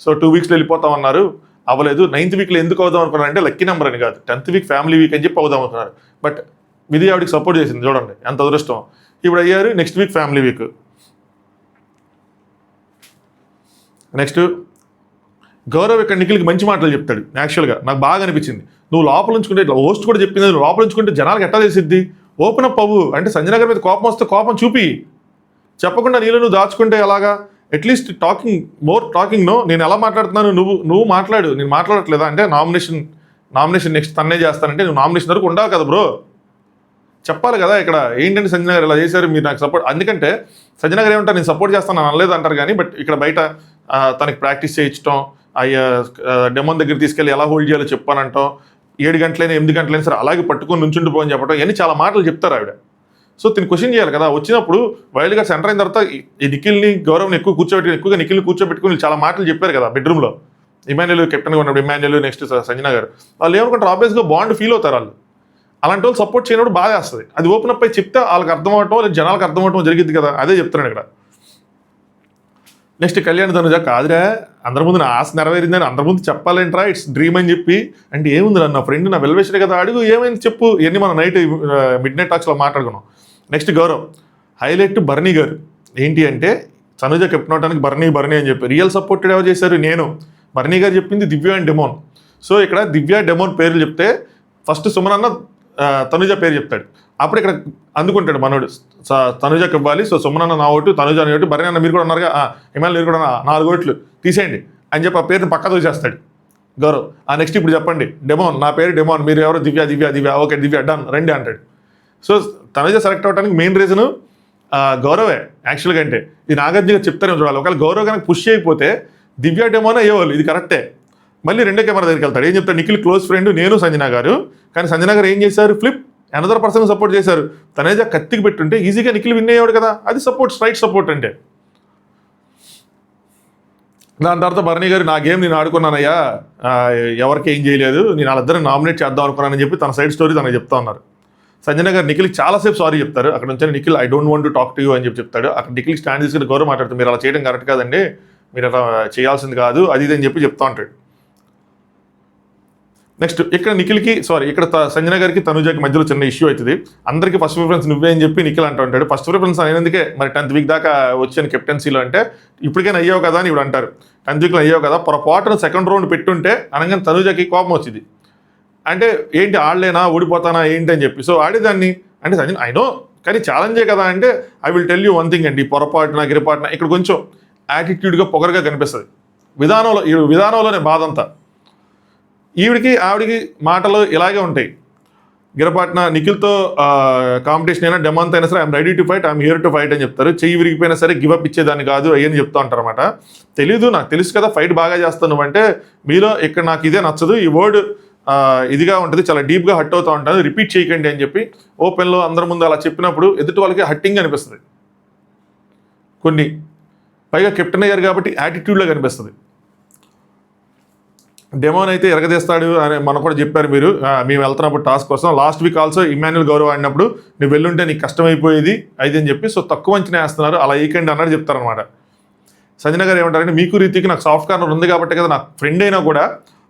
సో 2 వీక్స్లో వెళ్ళిపోతామన్నారు, అవ్వలేదు. 9th వీక్లో ఎందుకు అవుదాం అనుకున్నారంటే లక్కీ నెంబర్ అని కాదు, 10th వీక్ ఫ్యామిలీ వీక్ అని చెప్పి అవుదాం అనుకున్నారు. బట్ విధి ఆవిడకి సపోర్ట్ చేసింది, చూడండి ఎంత అదృష్టం. ఇప్పుడు అయ్యారు next week family week. Next Gaurav ఇక్కడ నిఖిల్కి మంచి మాటలు చెప్తాడు. యాక్చువల్గా నాకు బాగా అనిపించింది. నువ్వు లోపల ఉంచుకుంటే, ఇట్లా హోస్ట్ కూడా చెప్పింది, నువ్వు లోపల ఉంచుకుంటే జనాలకు ఎట్లా తెలిసిద్ది? ఓపెన్ అప్ అవ్వు అంటే సంజయ్ నగర్ మీద కోపం వస్తే కోపం చూపి, చెప్పకుండా నీళ్ళు నువ్వు దాచుకుంటే ఎలాగా? అట్లీస్ట్ టాకింగ్ నో, నేను ఎలా మాట్లాడుతున్నాను, నువ్వు మాట్లాడు, నేను మాట్లాడట్లేదా అంటే నామినేషన్ నెక్స్ట్ తన్నే చేస్తానంటే నువ్వు నామినేషన్ వరకు ఉండాలి కదా బ్రో, చెప్పాలి కదా. ఇక్కడ ఏంటంటే సంజయ్ నగర్ ఇలా చేశారు, మీరు నాకు సపోర్ట్, ఎందుకంటే సంజయ్ నగర్ ఏమంటారు నేను సపోర్ట్ చేస్తాను అనలేదు అంటారు కానీ, బట్ ఇక్కడ బయట తనకి ప్రాక్టీస్ చేయించడం, డెమోన్ దగ్గర తీసుకెళ్ళి ఎలా హోల్డ్ చేయాలో చెప్పానంటాం, 7 గంటలైనా 8 గంటలైనా సరే అలాగే పట్టుకొని నుంచుండిపోని చెప్పడం, ఇవన్నీ చాలా మాటలు చెప్తారు ఆవిడ. సో తిని క్వశ్చన్ చేయాలి కదా. వచ్చినప్పుడు వైల్డ్ కార్డ్స్ ఎంటర్ అయిన తర్వాత ఈ నిఖిల్ని గౌరవ్ని ఎక్కువగా నిఖిల్ని కూర్చోబెట్టుకుని చాలా మాటలు చెప్పారు కదా బెడ్రూమ్లో. ఇమాన్యుల్ కెప్టెన్గా ఉన్నప్పుడు ఇమాన్యుల్ నెక్స్ట్ సంజయ్ నగర్ వాళ్ళు ఏమనుకుంటారు, ఆబ్వియస్గా బాండ్ ఫీల్ అవుతారు వాళ్ళు. అలాంటి వాళ్ళు సపోర్ట్ చేయనప్పుడు బాగా వేస్తుంది. అది ఓపెన్ అప్ అయి చెప్తే వాళ్ళకి అర్థం అవటం లేదా జనాలకు అర్థం అవటం జరిగింది కదా, అదే చెప్తున్నాడు ఇక్కడ. నెక్స్ట్ కళ్యాణ్ తనుజ, కాదురా అందరి ముందు నా ఆశ నెరవేరిందని అందరి ముందు చెప్పాలేంట్రా, ఇట్స్ డ్రీమ్ అని చెప్పి. అంటే ఏముంది నా ఫ్రెండ్ నా వెల్వేషన్ కదా, అడుగు ఏమైంది చెప్పు, ఇవన్నీ మనం నైట్ మిడ్ నైట్ టాక్స్లో మాట్లాడుకున్నాం. Next Gaurav highlight Bharani garu. ఏంటి అంటే తనుజ కెప్టెన్ అవడానికి భరణి అని చెప్పి రియల్ సపోర్టెడ్ ఎవరు చేశారు? నేను. భరణి గారు చెప్పింది దివ్య అండ్ డెమోన్. సో ఇక్కడ దివ్య డెమోన్ పేర్లు చెప్తే ఫస్ట్ సుమన్ అన్న తనుజ పేరు చెప్తాడు. అప్పుడు ఇక్కడ అందుకుంటాడు మనోడు, తనుజకి ఇవ్వాలి, సో సుమన్ అన్న నా ఓటు, తనుజ అని ఓటు, భరణి అన్న మీరు కూడా ఉన్నారుగా, హిమాలయ మీరు కూడా 4 ఓట్లు తీసేయండి అని చెప్పి ఆ పేరుని పక్కతో చేస్తాడు గౌరవ్. నెక్స్ట్ ఇప్పుడు చెప్పండి డెమోన్, నా పేరు డెమోన్, మీరు ఎవరు? దివ్య, ఓకే దివ్య డన్ రండి అంటాడు. సో తనుజ సెలెక్ట్ అవ్వడానికి మెయిన్ రీజను గౌరవే యాక్చువల్గా. అంటే ఇది నాగార్జున గారు చెప్తారేమో చూడాలి. ఒకవేళ గౌరవ్ కనుక పుష్ చేయకపోతే దివ్య డెమోనే అయ్యేవాళ్ళు, ఇది కరెక్టే. మళ్ళీ రెండో కెమెరా దగ్గరికి వెళ్తాడు, ఏం చెప్తాడు, నిఖిల్ క్లోజ్ ఫ్రెండ్ నేను సంజన గారు, కానీ సంజన గారు ఏం చేశారు, ఫ్లిప్ అనదర్ పర్సన్ సపోర్ట్ చేశారు. తనేజా కత్తికి పెట్టుంటే ఈజీగా నిఖిల్ విన్ అయ్యాడు కదా, అది సపోర్ట్, స్ట్రైట్ సపోర్ట్ అంటే. దాని తర్వాత భరణి గారు నా గేమ్ నేను ఆడుకున్నానయ్యా, ఎవరికి ఏం చేయలేదు, నేను వాళ్ళిద్దరిని నామినేట్ చేద్దాం అనుకున్నానని చెప్పి తన సైడ్ స్టోరీ తనకు చెప్తా ఉన్నారు. సంజన గారు నిఖిల్కి చాలాసేపు సారీ చెప్తారు. అక్కడ నుంచి Nikhil I don't want to talk to you అని చెప్తాడు. అక్కడ నిఖిల్ స్టాండ్ తీసుకుని గౌరవ మాట్లాడుతుంది, మీరు అలా చేయడం కరెక్ట్ కాదండి, మీరు అలా చేయాల్సింది కాదు, అది ఇది అని చెప్పి చెప్తా ఉంటాడు. నెక్స్ట్ ఇక్కడ నిఖిల్కి ఇక్కడ సంజన గారికి తనుజాకి మధ్యలో చిన్న ఇష్యూ అవుతుంది. అందరికీ ఫస్ట్ ప్రిఫరెన్స్ నువ్వే అని చెప్పి నిఖిల్ అంటూ ఉంటాడు. ఫస్ట్ ప్రిఫరెన్స్ అయినందుకే మరి 10th వీక్ దాకా వచ్చాను కెప్టెన్సీలో అంటే, ఇప్పటికైనా అయ్యావు కదా అని ఇప్పుడు అంటారు. 10th వీక్లో అయ్యావు కదా, పొరపాటును సెకండ్ రౌండ్ పెట్టుంటే అనగానే తనుజాకి కోపం వచ్చింది. అంటే ఏంటి ఆడలేనా, ఓడిపోతానా ఏంటి అని చెప్పి. సో ఆడేదాన్ని అంటే సంజన ఐ నో, కానీ ఛాలెంజే కదా అంటే I will tell you one thing అండి, పొరపాటున గిరపాటున ఇక్కడ కొంచెం యాటిట్యూడ్గా పొగరుగా కనిపిస్తుంది. విధానంలోనే బాధ అంతా. ఆవిడికి మాటలు ఇలాగే ఉంటాయి. గిరపాట్న నిఖిల్తో కాంపిటీషన్ అయినా డెమాన్తో అయినా సరే I'm ready to fight, I'm here to fight అని చెప్తారు. చెయ్యి విరిగిపోయినా సరే గివప్ ఇచ్చేదాన్ని కాదు అయ్యని చెప్తా ఉంటారు అనమాట. తెలీదు, నాకు తెలుసు కదా ఫైట్ బాగా చేస్తాను అంటే, మీలో ఇక్కడ నాకు ఇదే నచ్చదు, ఈ వర్డ్ ఇదిగా ఉంటుంది, చాలా డీప్గా హట్ అవుతూ ఉంటాను, రిపీట్ చేయకండి అని చెప్పి ఓపెన్లో అందరి ముందు అలా చెప్పినప్పుడు ఎదుటి వాళ్ళకి హట్టింగ్ అనిపిస్తుంది. కొన్ని పైగా కెప్టెన్ అయ్యారు కాబట్టి యాటిట్యూడ్లో కనిపిస్తుంది. డెమోన్ అయితే ఎరగదీస్తాడు అని మనం కూడా చెప్పారు మీరు, మేము వెళ్తున్నప్పుడు టాస్క్ కోసం. Last week also Emmanuel Gaurav ఆడినప్పుడు నువ్వు వెళ్ళుంటే నీకు కష్టమైపోయేది అయితే అని చెప్పి, సో తక్కువ అంచనా వేస్తున్నారు అలా వేయకండి అన్నట్టు చెప్తారనమాట. సంజన గారు ఏమంటారంటే, మీకు రీతికి నాకు సాఫ్ట్ కార్నర్ ఉంది కాబట్టి కదా, నాకు ఫ్రెండ్ అయినా కూడా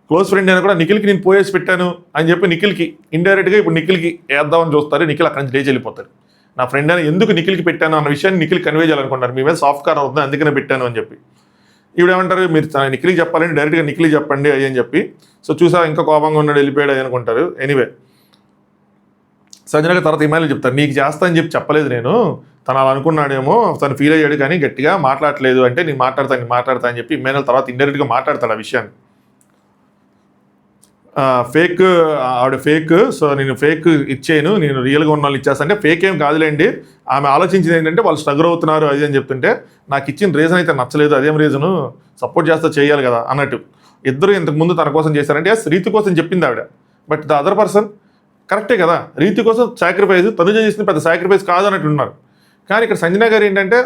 క్లోజ్ ఫ్రెండ్ అయినా కూడా నిఖిల్కి నేను పోయేసి పెట్టాను అని చెప్పి నిఖిల్కి ఇండైరెక్ట్గా ఇప్పుడు నిఖిల్కి వేద్దామని చూస్తారు. నిఖిల్ అక్కడి నుంచి లేచి వెళ్ళిపోతారు. నా ఫ్రెండ్ అని ఎందుకు నిఖిల్కి పెట్టాను అన్న విషయాన్ని నిఖిల్ కన్వే చేయాలనుకుంటారు, మీ మీద సాఫ్ట్ కార్నర్ ఉంది అందుకనే పెట్టాను అని చెప్పి. ఇప్పుడు ఏమంటారు, మీరు నిఖిల్కి చెప్పాలంటే డైరెక్ట్గా నిఖిల్కి చెప్పండి అని చెప్పి. సో చూసా ఇంకా కోపంగా ఉన్నాడు వెళ్ళిపోయాడు అని అనుకుంటారు. ఎనీవే సంజన గారు తర్వాత ఇమాన్యుల్ చెప్తారు, నీకు చేస్తా అని చెప్పి చెప్పలేదు నేను, తను అలా అనుకున్నాడేమో, తను ఫీల్ అయ్యాడు కానీ గట్టిగా మాట్లాడలేదు అంటే నేను మాట్లాడతా అని చెప్పి ఇమాన్యుల్ తర్వాత ఇండైరెక్ట్గా మాట్లాడతాడు ఆ విషయాన్ని. ఫేక్ ఆవిడ ఫేక్, సో నేను ఫేక్ ఇచ్చేయను, నేను రియల్గా ఉన్న వాళ్ళు ఇచ్చేస్తా అంటే, ఫేక్ ఏం కాదులేండి, ఆమె ఆలోచించింది ఏంటంటే వాళ్ళు స్ట్రగుల్ అవుతున్నారు అది అని చెప్తుంటే, నాకు ఇచ్చిన రీజన్ అయితే నచ్చలేదు, అదేం రీజను, సపోర్ట్ చేస్తే చేయాలి కదా అన్నట్టు. ఇద్దరు ఇంతకుముందు తన కోసం చేశారంటే రీతి కోసం చెప్పింది ఆవిడ, బట్ ద అదర్ పర్సన్ కరెక్టే కదా, రీతి కోసం సాక్రిఫైస్, తనుజ చేసిన పెద్ద సాక్రిఫైస్ కాదు అన్నట్టు ఉన్నారు. కానీ ఇక్కడ సంజన గారు ఏంటంటే,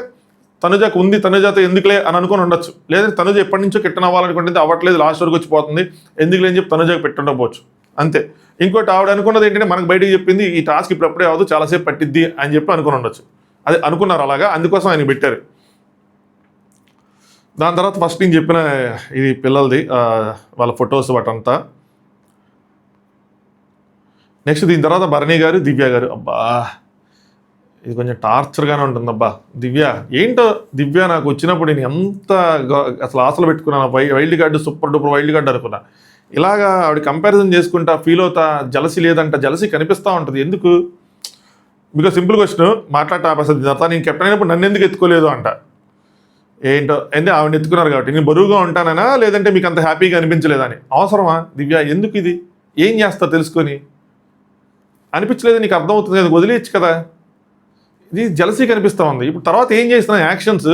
తనుజకు ఉంది, తనుజతో ఎందుకులే అని అనుకుని ఉండొచ్చు, లేదంటే తనుజ ఎప్పటి నుంచో కెప్టెన్ అవ్వాలనుకుంటుంది, అవ్వట్లేదు, లాస్ట్ వరకు వచ్చిపోతుంది, ఎందుకులే అని చెప్పి తనుజకు పెట్టుండకపోవచ్చు. అంతే. ఇంకోటి ఆవిడ అనుకున్నది ఏంటంటే మనకు బయటకు చెప్పింది ఈ టాస్క్ ఇప్పుడప్పుడే అవ్వదు, చాలాసేపు పట్టిద్ది అని చెప్పి అనుకుని ఉండొచ్చు. అదే అనుకున్నారు అలాగా, అందుకోసం ఆయన పెట్టారు. దాని తర్వాత ఫస్ట్ నేను చెప్పిన ఇది పిల్లలది వాళ్ళ ఫొటోస్ వాటంతా. నెక్స్ట్ దీని తర్వాత భరణి గారు, దివ్య గారు. అబ్బా ఇది కొంచెం టార్చర్గానే ఉంటుంది. అబ్బా దివ్య ఏంటో, దివ్య నాకు వచ్చినప్పుడు నేను ఎంత అసలు ఆశలు పెట్టుకున్నాను. Wild card super duper wild card అనుకున్నా. ఇలాగా ఆవిడ కంపారిజన్ చేసుకుంటా ఫీల్ అవుతా, జలసి లేదంట, జలసి కనిపిస్తూ ఉంటుంది. ఎందుకు? బికాజ్ సింపుల్ క్వశ్చన్ మాట్లాడటం ఆపేస్తుంది. తర్వాత నేను కెప్టెన్ అయినప్పుడు నన్ను ఎందుకు ఎత్తుకోలేదు అంట. ఏంటో అంటే ఆవిడ ఎత్తుకున్నారు కాబట్టి నేను బరువుగా ఉంటానా, లేదంటే మీకు అంత హ్యాపీగా అనిపించలేదని. అవసరమా దివ్య? ఎందుకు ఇది? ఏం చేస్తా తెలుసుకొని అనిపించలేదు నీకు? అర్థమవుతుంది కదా, వదిలేయచ్చు కదా. ఇది జలసీ కనిపిస్తూ ఉంది. ఇప్పుడు తర్వాత ఏం చేస్తున్నా యాక్షన్స్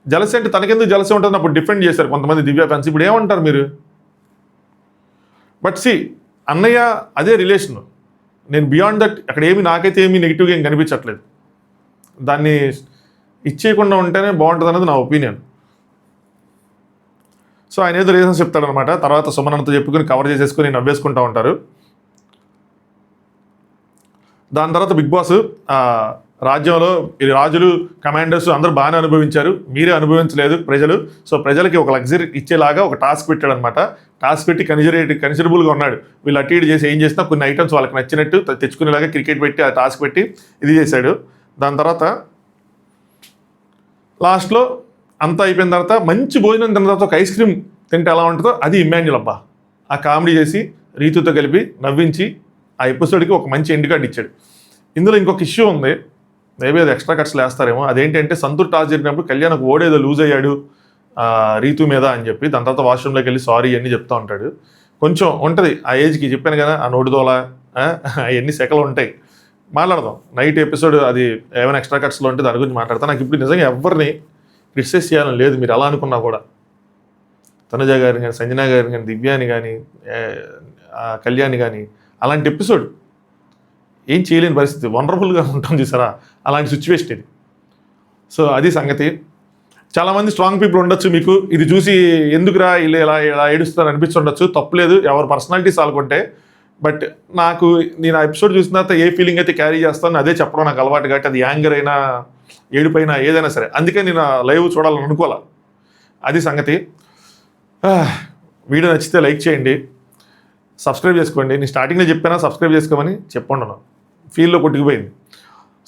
జలసీ అంటే తనకెందుకు జలసీ ఉంటుంది అప్పుడు డిఫెండ్ చేశారు కొంతమంది దివ్య ఫ్యాన్స్. ఇప్పుడు ఏమంటారు మీరు? బట్ సి అన్నయ్య అదే రిలేషన్. నేను బియాండ్ దట్ అక్కడ ఏమి నాకైతే ఏమీ నెగిటివ్గా ఏం కనిపించట్లేదు. దాన్ని ఇచ్చేయకుండా ఉంటేనే బాగుంటుంది అన్నది నా ఒపీనియన్. సో ఆయన ఏదో రీజన్స్ చెప్తాడనమాట. తర్వాత సుమనంతో చెప్పుకొని కవర్ చేసేసుకొని నవ్వేసుకుంటూ ఉంటారు. దాని తర్వాత బిగ్ బాస్ రాజ్యంలో రాజులు కమాండర్స్ అందరూ బాగానే అనుభవించారు, మీరే అనుభవించలేదు ప్రజలు. సో ప్రజలకి ఒక లగ్జరీ ఇచ్చేలాగా ఒక టాస్క్ పెట్టాడు అనమాట. టాస్క్ పెట్టి కన్సిడరబుల్గా ఉన్నాడు. వీళ్ళు అటు ఇటు చేసి ఏం చేసినా కొన్ని ఐటమ్స్ వాళ్ళకి నచ్చినట్టు తెచ్చుకునేలాగా క్రికెట్ పెట్టి ఆ టాస్క్ పెట్టి ఇది చేశాడు. దాని తర్వాత లాస్ట్లో అంతా అయిపోయిన తర్వాత మంచి భోజనం తిన్న తర్వాత ఒక ఐస్ క్రీమ్ తింటే ఎలా ఉంటుందో అది ఇమ్మాన్యుల్. అబ్బా ఆ కామెడీ చేసి రీతుతో కలిపి నవ్వించి ఆ ఎపిసోడ్కి ఒక మంచి ఎండ్ కార్డ్ ఇచ్చాడు. ఇందులో ఇంకొక ఇష్యూ ఉంది, మేబీ అది ఎక్స్ట్రా కట్స్ వేస్తారేమో. అదేంటంటే సంతూర్ టాస్ జరిగినప్పుడు కళ్యాణ్ ఒక ఓడేదో లూజ్ అయ్యాడు రీతు మీద అని చెప్పి దాని తర్వాత వాష్రూమ్లోకి వెళ్ళి సారీ అన్నీ చెప్తూ ఉంటాడు. కొంచెం ఉంటుంది ఆ ఏజ్కి, చెప్పాను కదా ఆ నోటిదోల అవన్నీ సెకలు ఉంటాయి. మాట్లాడదాం నైట్ ఎపిసోడ్, అది ఏమైనా ఎక్స్ట్రా కట్స్లో ఉంటే దాని గురించి మాట్లాడతాను. నాకు ఇప్పుడు నిజంగా ఎవరిని క్రిటిసైజ్ చేయాలని లేదు, మీరు ఎలా అనుకున్నా కూడా. తనుజ గారిని కానీ, సంజన గారిని కానీ, దివ్యాని కానీ, కళ్యాణ్ కానీ, అలాంటి ఎపిసోడ్ ఏం చేయలేని పరిస్థితి, వండర్ఫుల్గా ఉంటుంది చూసారా, అలాంటి సిచ్యువేషన్ ఇది. సో అది సంగతి. చాలామంది స్ట్రాంగ్ పీపుల్ ఉండొచ్చు, మీకు ఇది చూసి ఎందుకురా ఇలా ఇలా ఇలా ఏడుస్తారు అనిపిస్తుండొచ్చు. తప్పులేదు, ఎవరి పర్సనాలిటీస్ ఆలుకుంటే. బట్ నాకు నేను ఆ ఎపిసోడ్ చూసిన తర్వాత ఏ ఫీలింగ్ అయితే క్యారీ చేస్తానో అదే చెప్పడం నాకు అలవాటు. కాబట్టి అది యాంగర్ అయినా ఏడుపైనా ఏదైనా సరే, అందుకే నేను లైవ్ చూడాలని అనుకోవాలా. అది సంగతి. వీడియో నచ్చితే లైక్ చేయండి, సబ్స్క్రైబ్ చేసుకోండి. నేను స్టార్టింగ్లో చెప్పానా సబ్స్క్రైబ్ చేసుకోమని చెప్పుండను, ఫీల్డ్లో కొట్టుకుపోయింది.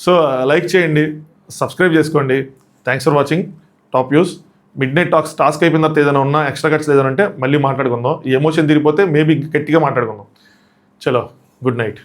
సో లైక్ చేయండి, సబ్స్క్రైబ్ చేసుకోండి. Thanks for watching top views. Mid night task అయిపోయిన తర్వాత ఏదైనా ఉన్నా ఎక్స్ట్రా కట్స్ ఏదైనా ఉంటే మళ్ళీ మాట్లాడుకుందాం. ఈ ఎమోషన్ తిరిగిపోతే మేబీ గట్టిగా మాట్లాడుకుందాం. చలో, గుడ్ నైట్.